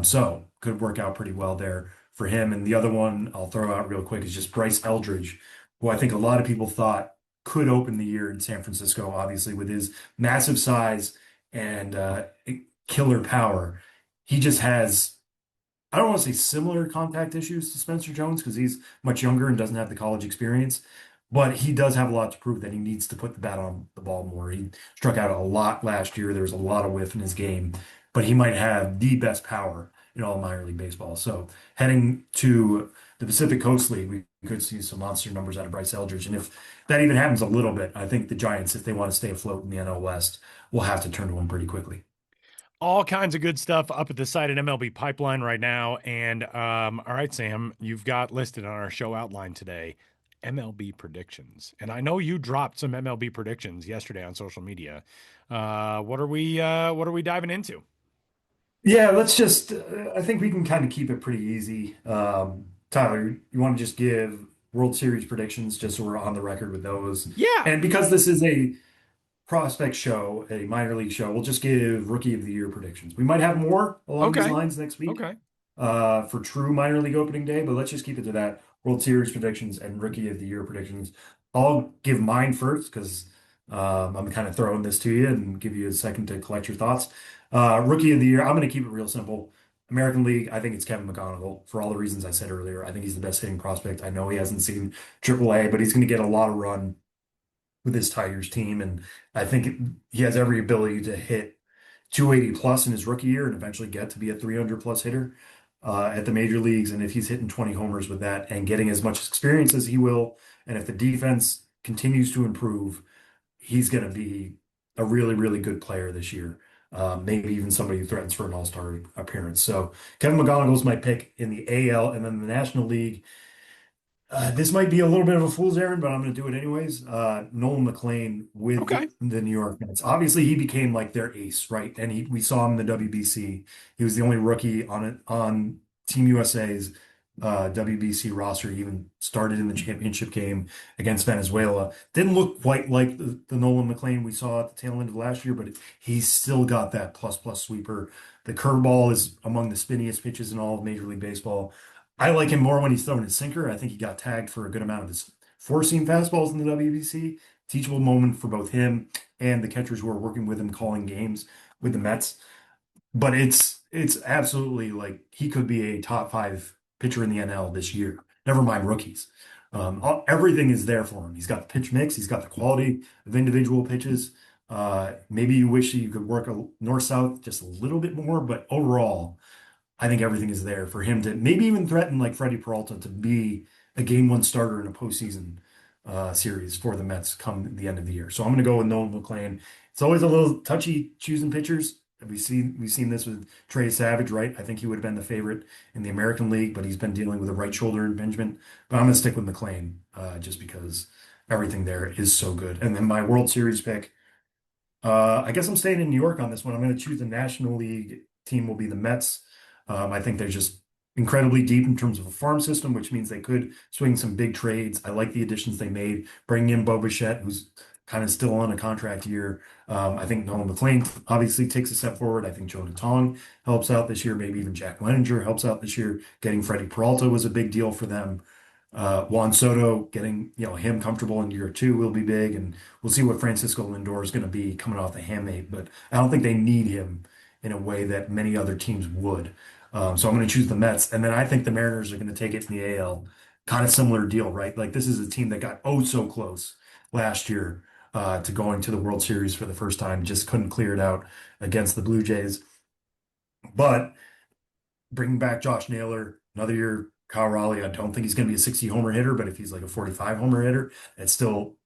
So could work out pretty well there for him. And the other one I'll throw out real quick is just Bryce Eldridge, who I think a lot of people thought could open the year in San Francisco, obviously with his massive size and killer power. He just has, I don't want to say similar contact issues to Spencer Jones because he's much younger and doesn't have the college experience, but he does have a lot to prove that he needs to put the bat on the ball more. He struck out a lot last year. There was a lot of whiff in his game, but he might have the best power in all minor league baseball. So heading to the Pacific Coast League, we could see some monster numbers out of Bryce Eldridge. And if that even happens a little bit, I think the Giants, if they want to stay afloat in the NL West, will have to turn to him pretty quickly. All kinds of good stuff up at the site at MLB Pipeline right now. And all right, Sam, you've got listed on our show outline today MLB predictions. And I know you dropped some MLB predictions yesterday on social media. What are we diving into? Yeah, let's just, I think we can kind of keep it pretty easy. Tyler, you want to just give World Series predictions just so we're on the record with those? Yeah. And because this is a prospect show, a minor league show, we'll just give Rookie of the Year predictions. We might have more along these Okay. lines next week Okay. for true minor league opening day, but let's just keep it to that. World Series predictions and Rookie of the Year predictions. I'll give mine first because I'm kind of throwing this to you and give you a second to collect your thoughts. Rookie of the Year, I'm going to keep it real simple. American League, I think it's Kevin McGonigal for all the reasons I said earlier. I think he's the best hitting prospect. I know he hasn't seen AAA, but he's going to get a lot of run with his Tigers team. And I think he has every ability to hit 280 plus in his rookie year and eventually get to be a 300 plus hitter at the major leagues. And if he's hitting 20 homers with that and getting as much experience as he will, and if the defense continues to improve, he's going to be a really, really good player this year. Maybe even somebody who threatens for an all-star appearance. So Kevin McGonigal's my pick in the AL, and then the National League. This might be a little bit of a fool's errand, but I'm going to do it anyways. Nolan McLean with Okay. the New York Mets. Obviously, he became like their ace, right? And we saw him in the WBC. He was the only rookie on Team USA's WBC roster. He even started in the championship game against Venezuela. Didn't look quite like the Nolan McLean we saw at the tail end of last year, but he's still got that plus plus sweeper. The curveball is among the spinniest pitches in all of Major League Baseball. I like him more when he's throwing his sinker. I think he got tagged for a good amount of his four-seam fastballs in the WBC. Teachable moment for both him and the catchers who are working with him calling games with the Mets. But it's absolutely like he could be a top five pitcher in the NL this year. Never mind rookies. Everything is there for him. He's got the pitch mix. He's got the quality of individual pitches. Maybe you wish you could work a north-south just a little bit more, but overall, I think everything is there for him to maybe even threaten like Freddie Peralta to be a game one starter in a postseason series for the Mets come the end of the year. So I'm going to go with Nolan McLean. It's always a little touchy choosing pitchers. We've seen this with Trey Savage, right? I think he would have been the favorite in the American League, but he's been dealing with a right shoulder impingement. But I'm going to stick with McLean just because everything there is so good. And then my World Series pick. I guess I'm staying in New York on this one. I'm going to choose the National League team will be the Mets. I think they're just incredibly deep in terms of a farm system, which means they could swing some big trades. I like the additions they made, bringing in Bo Bichette, who's kind of still on a contract year. I think Nolan McLean obviously takes a step forward. I think Jonah Tong helps out this year. Maybe even Jack Leninger helps out this year. Getting Freddie Peralta was a big deal for them. Juan Soto getting him comfortable in year two will be big, and we'll see what Francisco Lindor is going to be coming off the hamate. But I don't think they need him in a way that many other teams would. So I'm going to choose the Mets. And then I think the Mariners are going to take it in the AL. Kind of similar deal, right? Like this is a team that got oh so close last year to going to the World Series for the first time, just couldn't clear it out against the Blue Jays. But bringing back Josh Naylor, another year, Kyle Raleigh, I don't think he's going to be a 60 homer hitter, but if he's like a 45 homer hitter, it's still,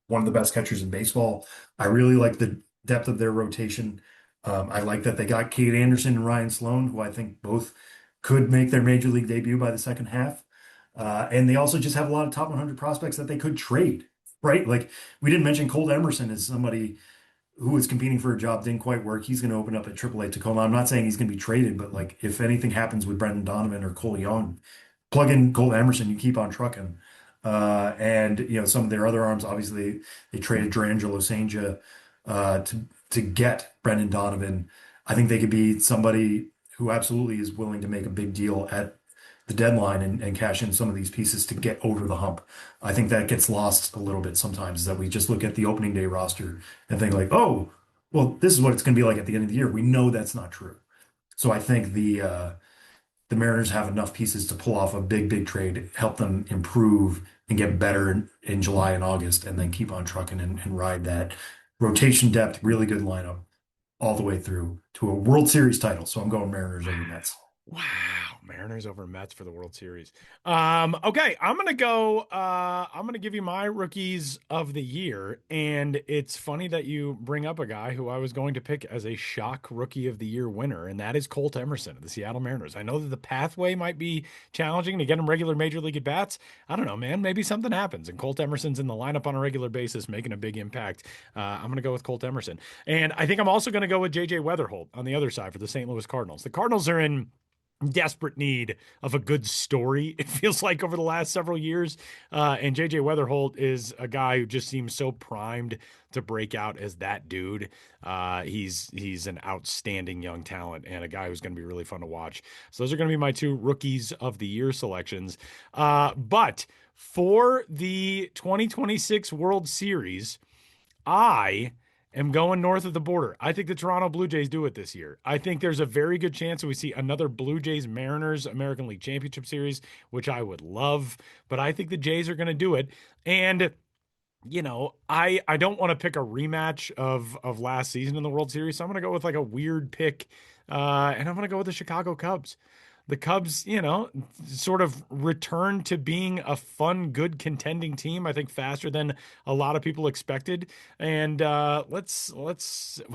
one of the best catchers in baseball. I really like the depth of their rotation. I like that they got Kate Anderson and Ryan Sloan, who I think both could make their major league debut by the second half. And they also just have a lot of top 100 prospects that they could trade, right? Like we didn't mention Colt Emerson as somebody who was competing for a job, didn't quite work. He's going to open up at AAA Tacoma. I'm not saying he's going to be traded, but like if anything happens with Brendan Donovan or Cole Young, plug in Cole Emerson, you keep on trucking. And some of their other arms, obviously, they traded Durangelo Sanger to get Brendan Donovan. I think they could be somebody who absolutely is willing to make a big deal at the deadline and cash in some of these pieces to get over the hump. I think that gets lost a little bit sometimes that we just look at the opening day roster and think like, oh, well, this is what it's going to be like at the end of the year. We know that's not true. So I think the Mariners have enough pieces to pull off a big trade, help them improve and get better in July and August, and then keep on trucking and ride that rotation depth, really good lineup all the way through to a World Series title. So I'm going Mariners over Mets. Wow. Mariners over Mets for the World Series. Okay, I'm gonna give you my rookies of the year. And it's funny that you bring up a guy who I was going to pick as a shock rookie of the year winner, and that is Colt Emerson of the Seattle Mariners. I know that the pathway might be challenging to get him regular major league at bats. I don't know, man. Maybe something happens and Colt Emerson's in the lineup on a regular basis, making a big impact. I'm gonna go with Colt Emerson. And I think I'm also gonna go with JJ Weatherholt on the other side for the St. Louis Cardinals. The Cardinals are in desperate need of a good story, it feels like, over the last several years. And JJ Weatherholt is a guy who just seems so primed to break out as that dude. He's an outstanding young talent and a guy who's going to be really fun to watch. So those are going to be my two rookies of the year selections. But for the 2026 World Series, I am going north of the border. I think the Toronto Blue Jays do it this year. I think there's a very good chance that we see another Blue Jays Mariners American League Championship Series, which I would love, but I think the Jays are going to do it. And I don't want to pick a rematch of last season in the World Series, so I'm going to go with like a weird pick, and I'm going to go with the Chicago Cubs. The Cubs, sort of return to being a fun, good contending team. I think faster than a lot of people expected. And let's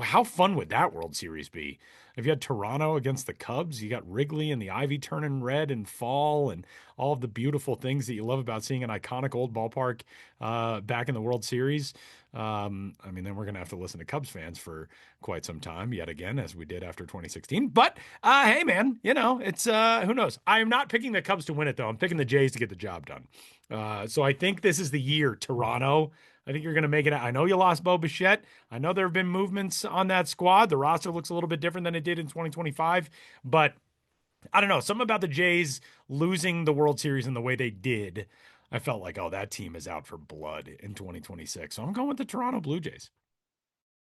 how fun would that World Series be? If you had Toronto against the Cubs, you got Wrigley and the ivy turning red in fall, and all of the beautiful things that you love about seeing an iconic old ballpark back in the World Series. I mean, then we're going to have to listen to Cubs fans for quite some time yet again, as we did after 2016. But hey, man, it's who knows? I am not picking the Cubs to win it, though. I'm picking the Jays to get the job done. So I think this is the year, Toronto. I think you're going to make it. I know you lost Bo Bichette. I know there have been movements on that squad. The roster looks a little bit different than it did in 2025, but I don't know. Something about the Jays losing the World Series in the way they did. I felt like, oh, that team is out for blood in 2026. So I'm going with the Toronto Blue Jays.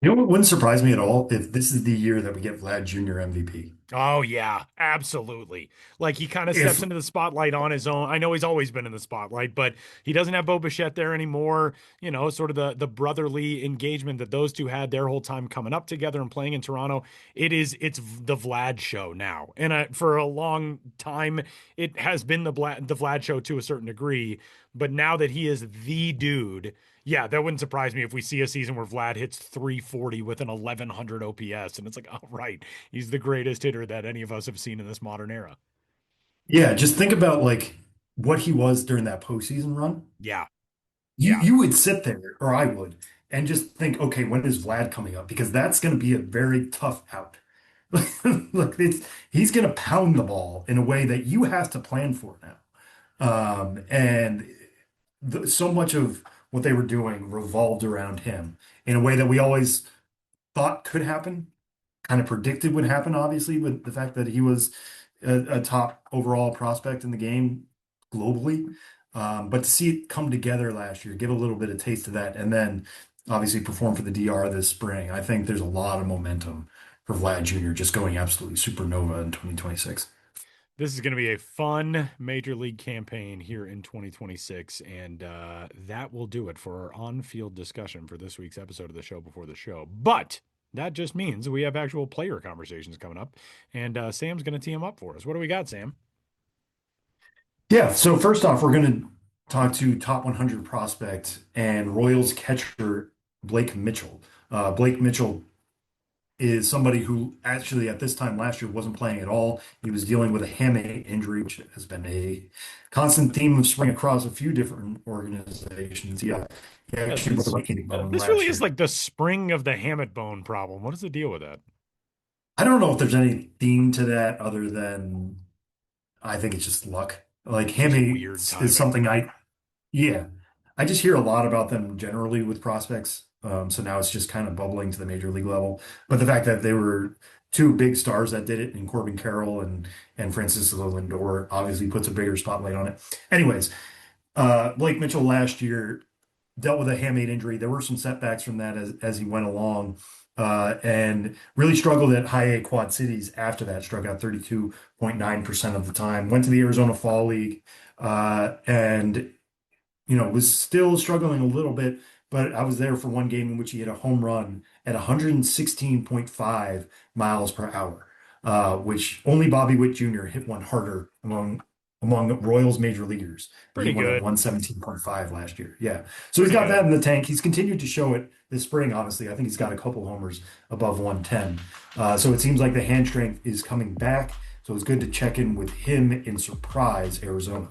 You know what wouldn't surprise me at all if this is the year that we get Vlad Jr. MVP. Oh yeah, absolutely. Like he kind of steps If into the spotlight on his own. I know he's always been in the spotlight, but he doesn't have Bo Bichette there anymore. Sort of the brotherly engagement that those two had their whole time coming up together and playing in Toronto. It's the Vlad show now, and for a long time it has been the Vlad show to a certain degree. But now that he is the dude, yeah, that wouldn't surprise me if we see a season where Vlad hits 340 with an 1100 OPS, and it's like, oh right, he's the greatest hitter that any of us have seen in this modern era. Yeah, just think about like what he was during that postseason run. Yeah, You yeah. you would sit there, or I would, and just think, okay, when is Vlad coming up? Because that's going to be a very tough out. Like he's going to pound the ball in a way that you have to plan for now. And so much of what they were doing revolved around him in a way that we always thought could happen, kind of predicted would happen, obviously, with the fact that he was a top overall prospect in the game globally. But to see it come together last year, get a little bit of taste of that, and then obviously perform for the DR this spring, I think there's a lot of momentum for Vlad Jr. just going absolutely supernova in 2026. This is going to be a fun major league campaign here in 2026. And that will do it for our on field discussion for this week's episode of the Show Before the Show. But that just means we have actual player conversations coming up. And Sam's going to tee them up for us. What do we got, Sam? Yeah, so first off, we're going to talk to top 100 prospect and Royals catcher Blake Mitchell. Blake Mitchell is somebody who actually at this time last year wasn't playing at all. He was dealing with a hamate injury, which has been a constant theme of spring across a few different organizations. He Yeah, actually broke the right kidney bone this really last is year. like the spring of the hamate bone problem. What is the deal with that? I don't know if there's any theme to that other than I think it's just luck. Like Just weird hamate is timing. something yeah, I just hear a lot about them generally with prospects. So now it's just kind of bubbling to the major league level. But the fact that they were two big stars that did it in Corbin Carroll and Francisco Lindor obviously puts a bigger spotlight on it. Anyways, Blake Mitchell last year dealt with a hamate injury. There were some setbacks from that as he went along, and really struggled at high A quad cities after that. Struck out 32.9% of the time. Went to the Arizona Fall League, and was still struggling a little bit, but I was there for one game in which he hit a home run at 116.5 miles per hour, which only Bobby Witt Jr. hit one harder among Royals major leaguers. He Pretty won at good. 117.5 last year. Yeah. So he's Pretty got good. that in the tank. He's continued to show it this spring, honestly. I think he's got a couple homers above 110. So it seems like the hand strength is coming back. So it's good to check in with him in Surprise, Arizona.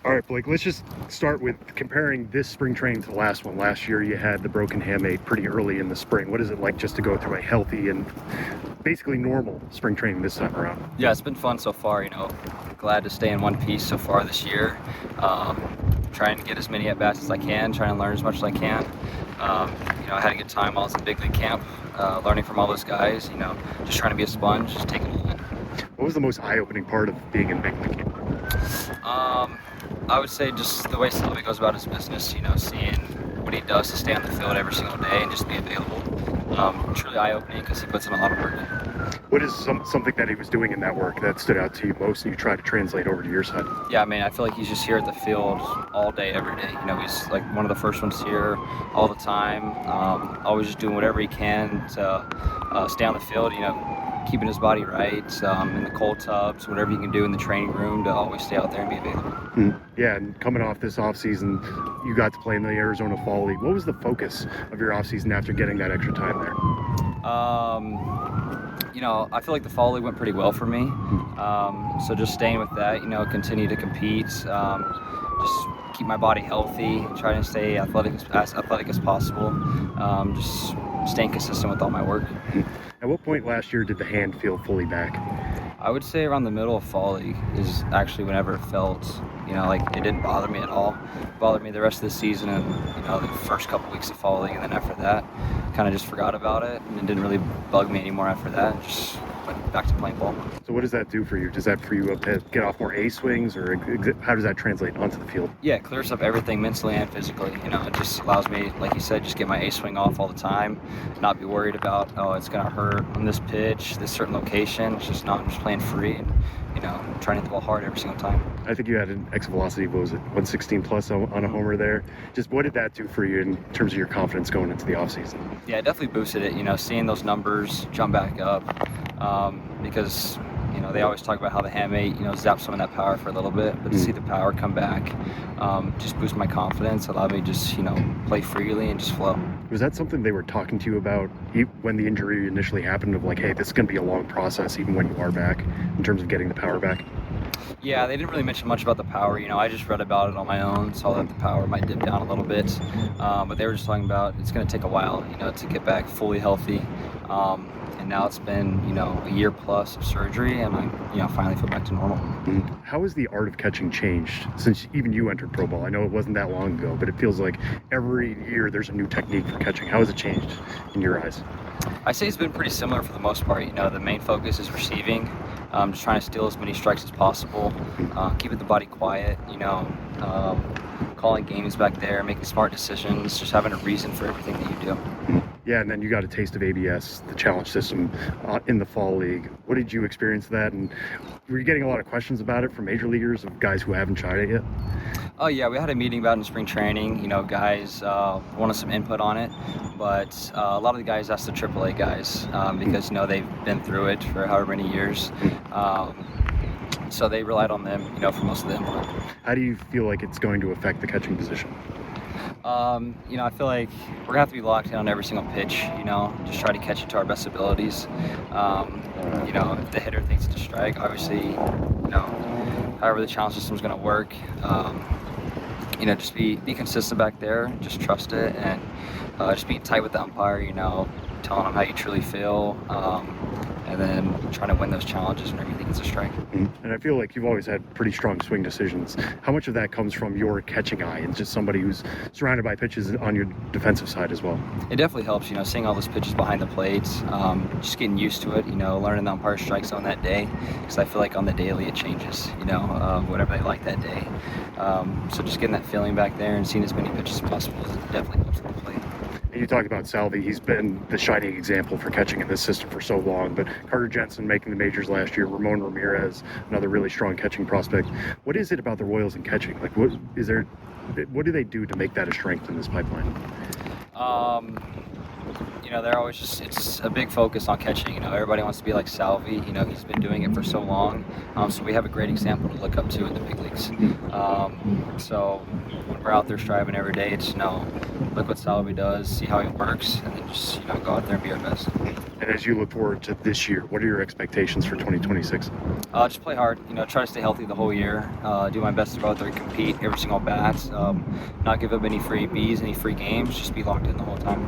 All right, Blake, let's just start with comparing this spring training to the last one. Last year, you had the broken hamate pretty early in the spring. What is it like just to go through a healthy and basically normal spring training this time around? Yeah, it's been fun so far. Glad to stay in one piece so far this year. Trying to get as many at-bats as I can, trying to learn as much as I can. I had a good time while I was in big league camp, learning from all those guys, just trying to be a sponge, just taking it all in. What was the most eye-opening part of being in big league camp? I would say just the way Sylvie goes about his business, seeing what he does to stay on the field every single day and just be available. Truly eye-opening because he puts in a lot of work. What is something that he was doing in that work that stood out to you most and you tried to translate over to your side? Yeah, I feel like he's just here at the field all day, every day. He's like one of the first ones here all the time, always just doing whatever he can to stay on the field, keeping his body right, in the cold tubs, whatever you can do in the training room to always stay out there and be available. Yeah, and coming off this offseason, you got to play in the Arizona Fall League. What was the focus of your offseason after getting that extra time there? I feel like the fall league went pretty well for me. So just staying with that, continue to compete, just keep my body healthy, try to stay as athletic as possible, just staying consistent with all my work. At what point last year did the hand feel fully back? I would say around the middle of fall league is actually whenever it felt, like it didn't bother me at all. It bothered me the rest of the season and, the first couple weeks of fall league, and then after that, kind of just forgot about it, and it didn't really bug me anymore after that. Just went back to playing ball. So what does that do for you? Does that free you up to get off more A swings, or how does that translate onto the field? Yeah, it clears up everything mentally and physically. It just allows me, like you said, just get my A swing off all the time, not be worried about, it's going to hurt on this pitch, this certain location. It's just not, I'm just playing free and, trying to hit the ball hard every single time. I think you had an exit velocity, what was it, 116 plus on a homer there. Just what did that do for you in terms of your confidence going into the offseason? Yeah, it definitely boosted it, seeing those numbers jump back up, because they always talk about how the hamate, zaps some of that power for a little bit, but to see the power come back, just boost my confidence, allowed me to just, play freely and just flow. Was that something they were talking to you about when the injury initially happened, of like, hey, this is going to be a long process even when you are back in terms of getting the power back? Yeah, they didn't really mention much about the power. I just read about it on my own, saw that the power might dip down a little bit, but they were just talking about it's going to take a while, to get back fully healthy. And now it's been, a year plus of surgery, and I, finally feel back to normal. How has the art of catching changed since even you entered pro ball? I know it wasn't that long ago, but it feels like every year there's a new technique for catching. How has it changed in your eyes? I say it's been pretty similar for the most part. The main focus is receiving, just trying to steal as many strikes as possible, keeping the body quiet, calling games back there, making smart decisions, just having a reason for everything that you do. Yeah, and then you got a taste of ABS, the challenge system, in the fall league. What did you experience that? And were you getting a lot of questions about it from major leaguers, of guys who haven't tried it yet? Oh yeah, we had a meeting about it in spring training. Guys wanted some input on it, but a lot of the guys asked the AAA guys because they've been through it for however many years. So they relied on them, for most of the input. How do you feel like it's going to affect the catching position? I feel like we're gonna have to be locked in on every single pitch. Just try to catch it to our best abilities. If the hitter thinks it's a strike, obviously, however the challenge system is gonna work. Just be consistent back there, just trust it, and just be tight with the umpire, telling them how you truly feel, and then trying to win those challenges whenever you think it's a strike. And I feel like you've always had pretty strong swing decisions. How much of that comes from your catching eye and just somebody who's surrounded by pitches on your defensive side as well? It definitely helps, seeing all those pitches behind the plate, just getting used to it, learning the umpire strike zone that day, because I feel like on the daily it changes, whatever they like that day. So just getting that feeling back there and seeing as many pitches as possible definitely helps on the plate. And you talked about Salvi. He's been the shining example for catching in this system for so long. But Carter Jensen making the majors last year, Ramon Ramirez, another really strong catching prospect. What is it about the Royals in catching? Like, what do they do to make that a strength in this pipeline? They're always it's a big focus on catching. Everybody wants to be like Salvi. He's been doing it for so long. So we have a great example to look up to in the big leagues. So when we're out there striving every day, it's, look what Salvi does, see how he works, and then just, go out there and be our best. And as you look forward to this year, what are your expectations for 2026? Just play hard, try to stay healthy the whole year, do my best to go out there and compete every single bat, not give up any free Bs, any free games, just be locked in the whole time.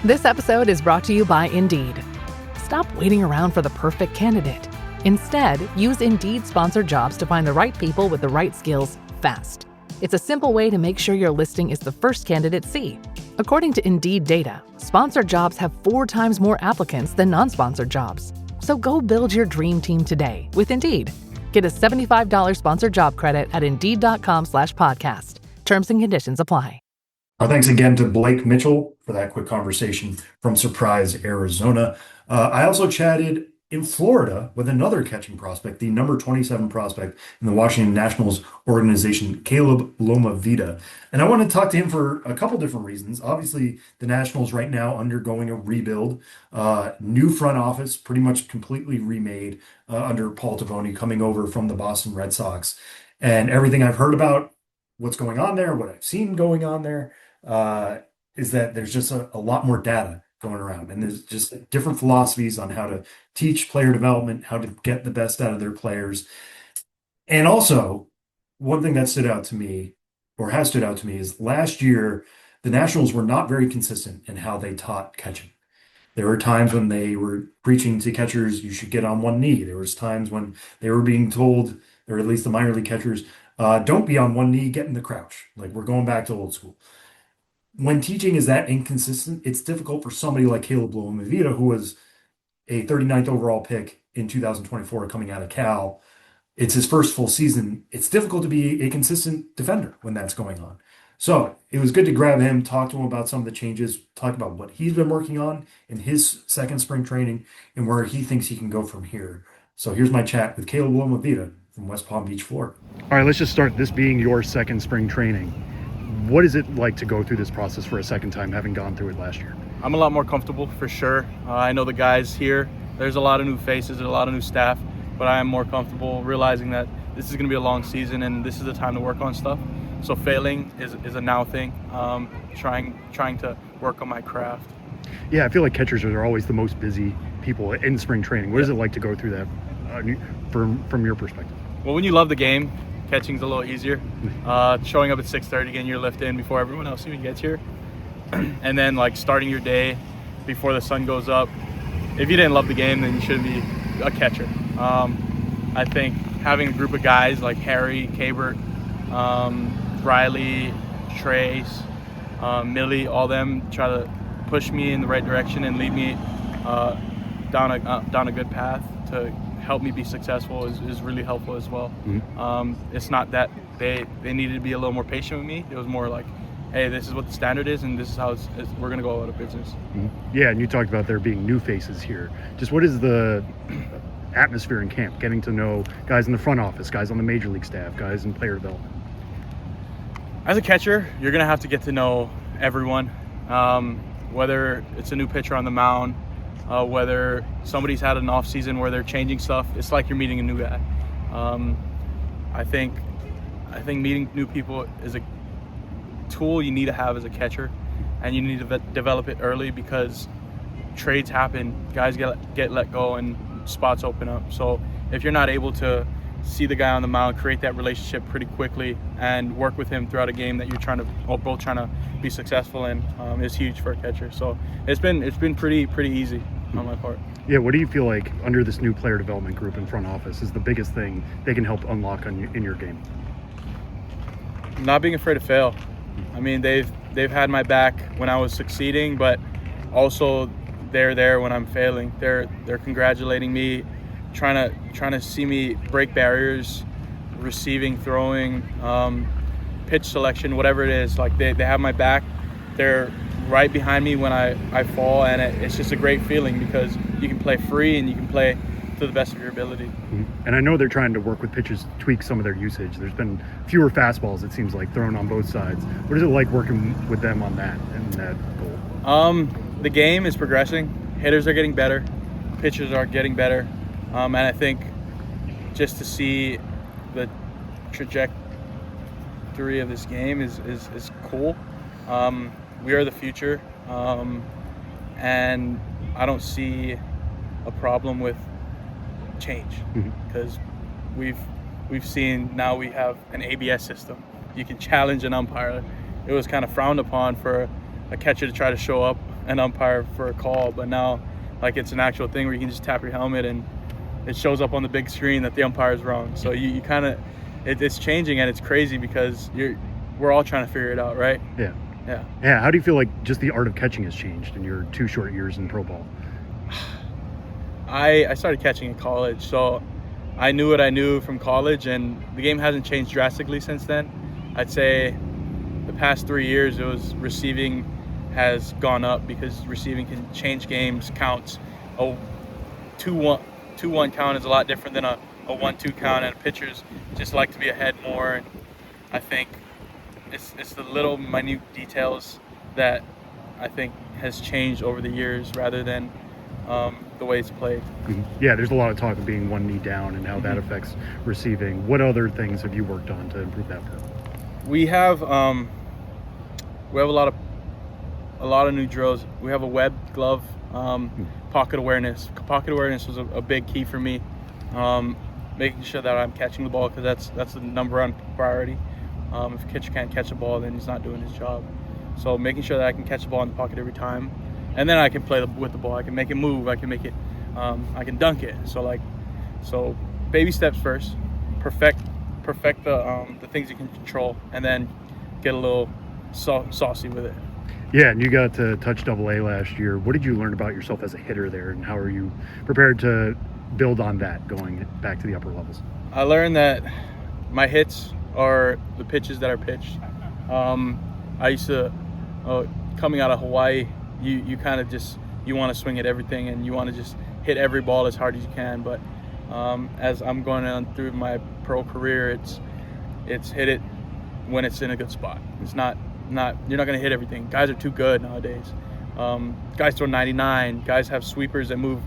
This episode is brought to you by Indeed. Stop waiting around for the perfect candidate. Instead, use Indeed sponsored jobs to find the right people with the right skills fast. It's a simple way to make sure your listing is the first candidates see. According to Indeed data, sponsored jobs have 4 times more applicants than non-sponsored jobs. So go build your dream team today with Indeed. Get a $75 sponsored job credit at Indeed.com/podcast. Terms and conditions apply. Our thanks again to Blake Mitchell for that quick conversation from Surprise, Arizona. I also chatted in Florida with another catching prospect, the number 27 prospect in the Washington Nationals organization, Caleb Lomavita. And I want to talk to him for a couple different reasons. Obviously, the Nationals right now undergoing a rebuild, new front office, pretty much completely remade under Paul Tivoni coming over from the Boston Red Sox. And everything I've heard about what's going on there, what I've seen going on there, is that there's just a lot more data going around, and there's just different philosophies on how to teach player development, how to get the best out of their players. And also, one thing that stood out to me, or has stood out to me, is last year the Nationals were not very consistent in how they taught catching. There were times when they were preaching to catchers, you should get on one knee. There was times when they were being told, or at least the minor league catchers, don't be on one knee, get in the crouch. Like, we're going back to old school. When teaching is that inconsistent, it's difficult for somebody like Caleb Lomavita, who was a 39th overall pick in 2024 coming out of Cal. It's his first full season. It's difficult to be a consistent defender when that's going on. So it was good to grab him, talk to him about some of the changes, talk about what he's been working on in his second spring training and where he thinks he can go from here. So here's my chat with Caleb Lomavita from West Palm Beach, Florida. All right, let's just start this being your second spring training. What is it like to go through this process for a second time, having gone through it last year? I'm a lot more comfortable for sure. I know the guys here. There's a lot of new faces and a lot of new staff, but I am more comfortable realizing that this is going to be a long season and this is the time to work on stuff. So failing is a now thing. Trying to work on my craft. Yeah, I feel like catchers are always the most busy people in spring training. What is it like to go through that from your perspective? Well, when you love the game, catching's a little easier. Showing up at 6:30, getting your lift in before everyone else even gets here, and then like starting your day before the sun goes up. If you didn't love the game, then you shouldn't be a catcher. I think having a group of guys like Harry, Cabert, Riley, Trace, Millie, all them try to push me in the right direction and lead me down a good path to help me be successful is really helpful as well. It's not that they needed to be a little more patient with me. It was more like, hey, this is what the standard is, and this is how we're going to go out of business. Yeah, and you talked about there being new faces here. Just what is the atmosphere in camp, getting to know guys in the front office, guys on the major league staff, guys in player development? As a catcher, you're going to have to get to know everyone, whether it's a new pitcher on the mound, whether somebody's had an off season where they're changing stuff. It's like you're meeting a new guy. I think meeting new people is a tool you need to have as a catcher, and you need to develop it early, because trades happen, guys get let go, and spots open up. So if you're not able to see the guy on the mound, create that relationship pretty quickly, and work with him throughout a game that you're both trying to be successful in, is huge for a catcher. So it's been pretty easy on my part. Yeah, what do you feel like under this new player development group in front office is the biggest thing they can help unlock in your game? Not being afraid to fail. I mean, they've had my back when I was succeeding, but also they're there when I'm failing. They're congratulating me, trying to see me break barriers, receiving, throwing, pitch selection, whatever it is. Like they have my back. They're right behind me when I fall, and it's just a great feeling, because you can play free and you can play to the best of your ability. And I know they're trying to work with pitchers, tweak some of their usage. There's been fewer fastballs, it seems like, thrown on both sides. What is it like working with them on that and that goal? The game is progressing. Hitters are getting better. Pitchers are getting better. And I think just to see the trajectory of this game is cool. We are the future. And I don't see a problem with change, because we've seen now we have an ABS system. You can challenge an umpire. It was kind of frowned upon for a catcher to try to show up an umpire for a call, but now like it's an actual thing where you can just tap your helmet and it shows up on the big screen that the umpire is wrong. So you kind of it's changing, and it's crazy because we're all trying to figure it out, right? Yeah. How do you feel like just the art of catching has changed in your 2 short years in pro ball? I started catching in college, so I knew what I knew from college, and the game hasn't changed drastically since then. I'd say the past 3 years, it was receiving has gone up, because receiving can change games, counts. A 2-1 count is a lot different than a 1-2 count, and pitchers just like to be ahead more. And I think it's the little minute details that I think has changed over the years, rather than the way it's played. Yeah, there's a lot of talk of being 1 knee down and how that affects receiving. What other things have you worked on to improve that part? We have a lot of new drills. We have a web glove, pocket awareness. Pocket awareness was a big key for me, making sure that I'm catching the ball, because that's the number one priority. If a catcher can't catch a ball, then he's not doing his job. So making sure that I can catch the ball in the pocket every time, and then I can play with the ball. I can make it move. I can make it. I can dunk it. So baby steps first. Perfect the things you can control, and then get a little saucy with it. Yeah, and you got to touch AA last year. What did you learn about yourself as a hitter there, and how are you prepared to build on that going back to the upper levels? I learned that my hits are the pitches that are pitched. I used to, coming out of Hawaii, you kind of just, you want to swing at everything, and you want to just hit every ball as hard as you can. But as I'm going on through my pro career, it's hit it when it's in a good spot. It's not you're not going to hit everything. Guys are too good nowadays. Guys throw 99. Guys have sweepers that move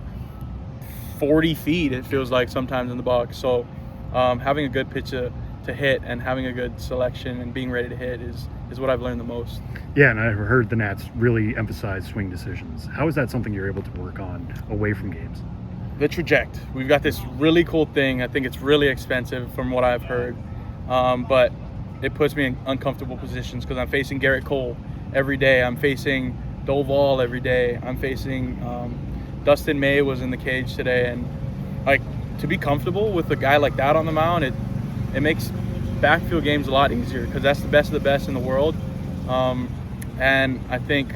40 feet, it feels like sometimes, in the box. So having a good pitch to hit, and having a good selection and being ready to hit is what I've learned the most. Yeah, and I've heard the Nats really emphasize swing decisions. How is that something you're able to work on away from games? The traject. We've got this really cool thing. I think it's really expensive from what I've heard, but it puts me in uncomfortable positions, because I'm facing Garrett Cole every day. I'm facing Doval every day. I'm facing Dustin May was in the cage today, and like, to be comfortable with a guy like that on the mound, it makes backfield games a lot easier, because that's the best of the best in the world. And I think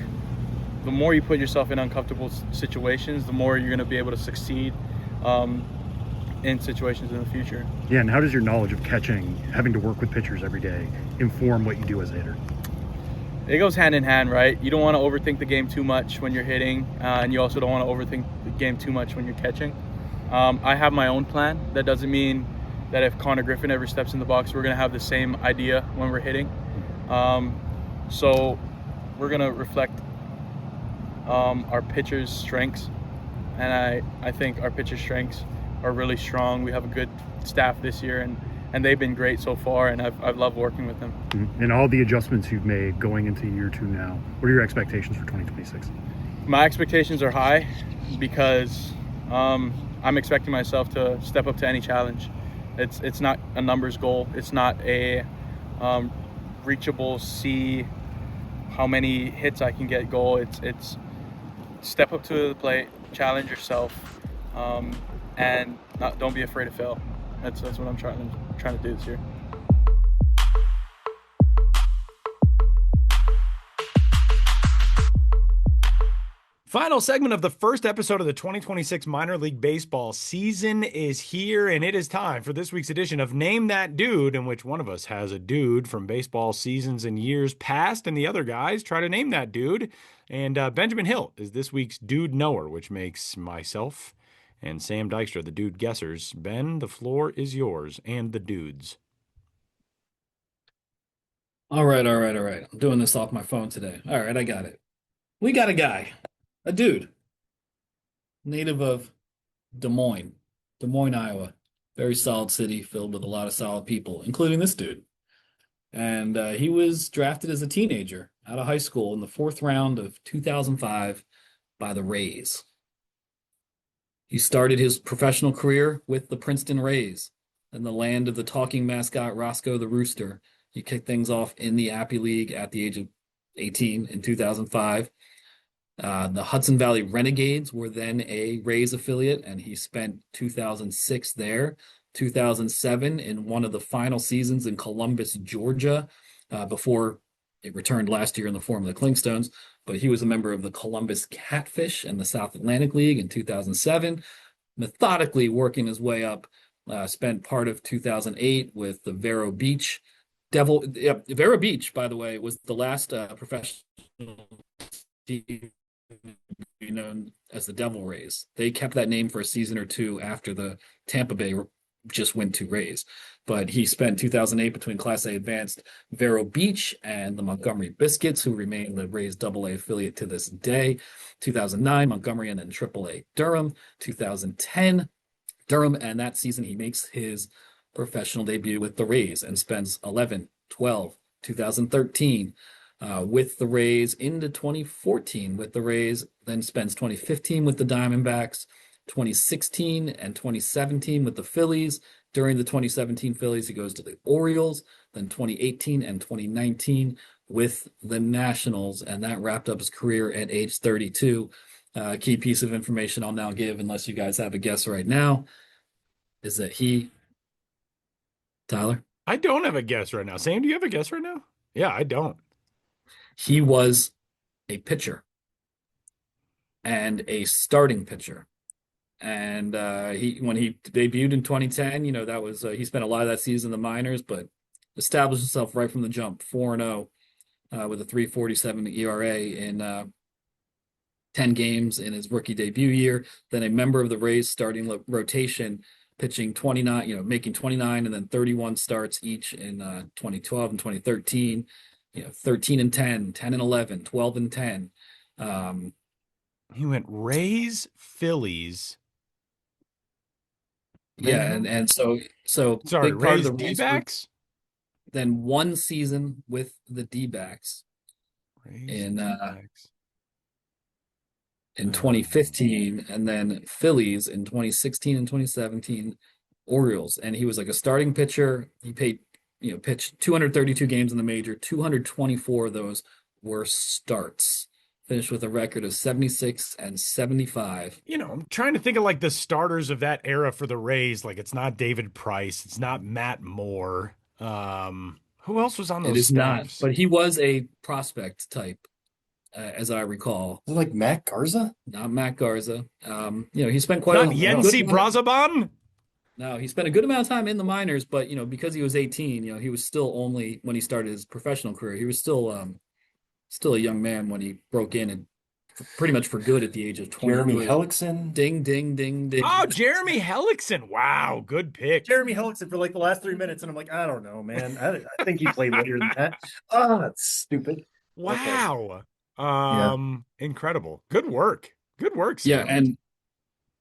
the more you put yourself in uncomfortable situations, the more you're going to be able to succeed in situations in the future. Yeah, and how does your knowledge of catching, having to work with pitchers every day, inform what you do as a hitter? It goes hand in hand, right? You don't want to overthink the game too much when you're hitting, and you also don't want to overthink the game too much when you're catching. I have my own plan. That doesn't mean that if Connor Griffin ever steps in the box, we're going to have the same idea when we're hitting. So we're going to reflect our pitchers' strengths, and I think our pitchers' strengths are really strong. We have a good staff this year, and they've been great so far, and I've loved working with them. And all the adjustments you've made going into year 2 now, what are your expectations for 2026? My expectations are high because I'm expecting myself to step up to any challenge. It's not a numbers goal. It's not a reachable, see how many hits I can get goal. It's step up to the plate, challenge yourself, and don't be afraid to fail. That's what I'm trying to do this year. Final segment of the first episode of the 2026 Minor League Baseball season is here, and it is time for this week's edition of Name That Dude, in which one of us has a dude from baseball seasons and years past, and the other guys try to name that dude. And Benjamin Hill is this week's dude knower, which makes myself and Sam Dykstra the dude guessers. Ben, the floor is yours and the dudes. All right. I'm doing this off my phone today. All right, I got it. We got a guy, a dude, native of Des Moines, Iowa. Very solid city filled with a lot of solid people, including this dude. And he was drafted as a teenager out of high school in the 4th round of 2005 by the Rays. He started his professional career with the Princeton Rays in the land of the talking mascot Roscoe the Rooster. He kicked things off in the Appy League at the age of 18 in 2005. The Hudson Valley Renegades were then a Rays affiliate, and he spent 2006 there, 2007 in one of the final seasons in Columbus, Georgia, before it returned last year in the form of the Clingstones. But he was a member of the Columbus Catfish and the South Atlantic League in 2007, methodically working his way up. Spent part of 2008 with the Vero Beach Devil. Vero Beach, by the way, was the last professional team known as the Devil Rays. They kept that name for a season or two after the Tampa Bay just went to Rays. But he spent 2008 between Class A advanced Vero Beach and the Montgomery Biscuits, who remain the Rays AA affiliate to this day. 2009, Montgomery, and then AAA Durham. 2010, Durham, and that season he makes his professional debut with the Rays and spends 11, 12, 2013 with the Rays into 2014 with the Rays, then spends 2015 with the Diamondbacks, 2016 and 2017 with the Phillies. During the 2017 Phillies, he goes to the Orioles, then 2018 and 2019 with the Nationals, and that wrapped up his career at age 32. Key piece of information I'll now give, unless you guys have a guess right now, is that Tyler? I don't have a guess right now. Sam, do you have a guess right now? Yeah, I don't. He was a pitcher and a starting pitcher. And when he debuted in 2010, that was he spent a lot of that season in the minors, but established himself right from the jump, 4-0 with a 3.47 ERA in 10 games in his rookie debut year. Then a member of the Rays starting rotation, pitching 29, making 29 and then 31 starts each in 2012 and 2013. 13 and 10, 10 and 11, 12 and 10. He went Rays, Phillies. Yeah, and so sorry, big part of Rays, the Rays D-backs? then one season with the D-backs Rays, in D-backs. in 2015, and then Phillies in 2016 and 2017, Orioles, and he was like a starting pitcher. He pitched 232 games in the major. 224 of those were starts. Finished with a record of 76 and 75. I'm trying to think of like the starters of that era for the Rays. Like it's not David Price, it's not Matt Moore. Who else was on those It is not, staffs? but he was a prospect type as I recall. Is it like Matt Garza? Not Matt Garza. He spent quite Not a Yensi good amount- Brazaban? No, he spent a good amount of time in the minors, but because he was 18, he was still only when he started his professional career. He was still a young man when he broke in and pretty much for good at the age of 20. Jeremy Hellickson. Ding, ding, ding, ding. Oh, Jeremy Hellickson. Wow, good pick. Jeremy Hellickson for like the last 3 minutes, and I'm like, I don't know, man. I think he played later than that. Oh, that's stupid. Wow. Yeah. Incredible. Good work. Good work, Yeah, Sam.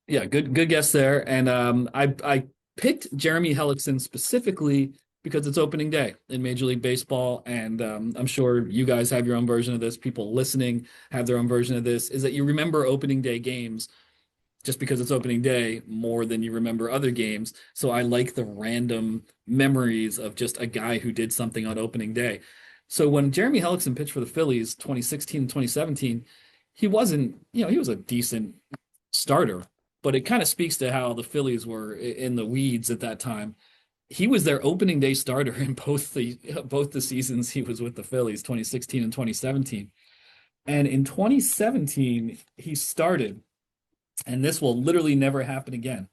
and good guess there. And I picked Jeremy Hellickson specifically because it's opening day in Major League Baseball, and I'm sure you guys have your own version of this. People listening have their own version of this. Is that you remember opening day games just because it's opening day more than you remember other games. So I like the random memories of just a guy who did something on opening day. So when Jeremy Hellickson pitched for the Phillies 2016 and 2017, he wasn't, he was a decent starter, but it kind of speaks to how the Phillies were in the weeds at that time. He was their opening day starter in both the seasons he was with the Phillies, 2016 and 2017. And in 2017, he started, and this will literally never happen again.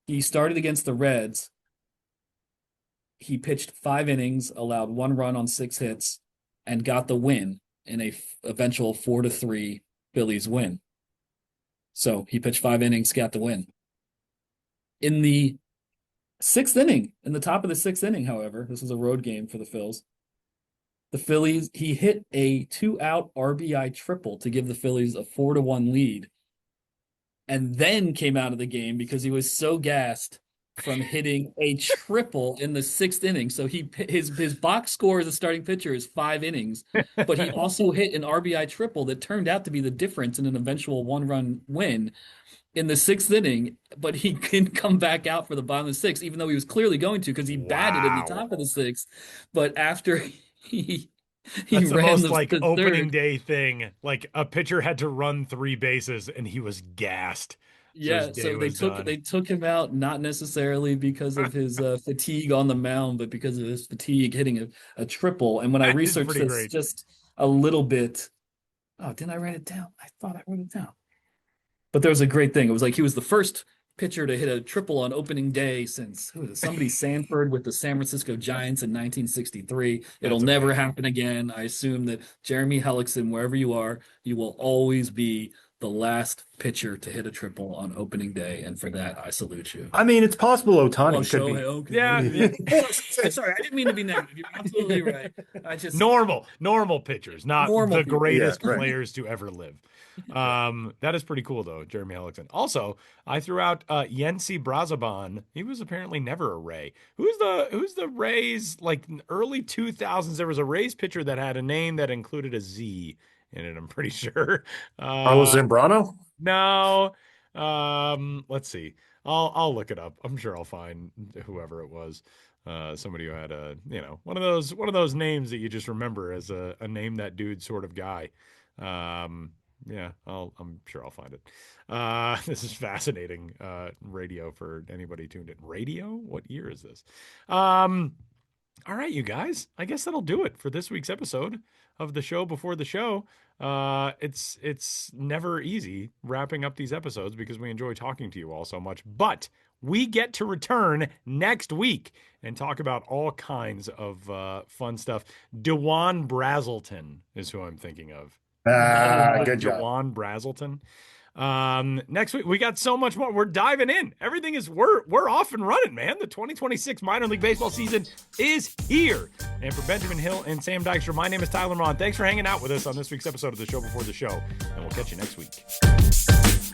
He started against the Reds. He pitched 5 innings, allowed 1 run on 6 hits, and got the win in a eventual 4-3 Phillies win. So he pitched 5 innings, got the win. In the 6th inning, in the top of the 6th inning, however, this was a road game for the Phils. The Phillies, he hit a 2-out RBI triple to give the Phillies a 4-1 lead, and then came out of the game because he was so gassed from hitting a triple in the 6th inning. So his box score as a starting pitcher is 5 innings, but he also hit an RBI triple that turned out to be the difference in an eventual 1-run win in the 6th inning, but he didn't come back out for the bottom of the 6th, even though he was clearly going to because he batted at the top of the 6th. But after he That's the ran most the opening third. day thing. Like a pitcher had to run 3 bases and he was gassed. Yeah, his day so was done. they took him out not necessarily because of his fatigue on the mound, but because of his fatigue hitting a triple. And when I That is researched pretty this great. just a little bit, didn't I write it down? I thought I wrote it down. But there was a great thing. It was like he was the first pitcher to hit a triple on opening day since somebody Sanford with the San Francisco Giants in 1963. It'll never happen again. I assume that Jeremy Hellickson, wherever you are, you will always be the last pitcher to hit a triple on opening day, and for that, I salute you. I mean, it's possible Ohtani Well, could be. Shohei, okay. Yeah. Sorry, I didn't mean to be negative. You're absolutely right. I just normal pitchers, not Normal the people. greatest Yeah, right. players to ever live. That is pretty cool though, Jeremy Hellickson. Also, I threw out Yensi Brazaban. He was apparently never a Ray. Who's the Rays early 2000s? There was a Rays pitcher that had a name that included a Z in it. I'm pretty sure. Carlos Zambrano? No. Let's see. I'll look it up. I'm sure I'll find whoever it was. Somebody who had one of those names that you just remember as a name that dude sort of guy. Yeah, I'm sure I'll find it. This is fascinating radio for anybody tuned in. Radio? What year is this? All right, you guys. I guess that'll do it for this week's episode of the show before the show. It's never easy wrapping up these episodes because we enjoy talking to you all so much, but we get to return next week and talk about all kinds of fun stuff. DeJuan Brazelton is who I'm thinking of. Good job. DeJuan Brazelton. Next week we got so much more. We're diving in. Everything is we're off and running, man. The 2026 minor league baseball season is here. And for Benjamin Hill and Sam Dykstra, my name is Tyler Ron. Thanks for hanging out with us on this week's episode of the Show Before the Show, and we'll catch you next week.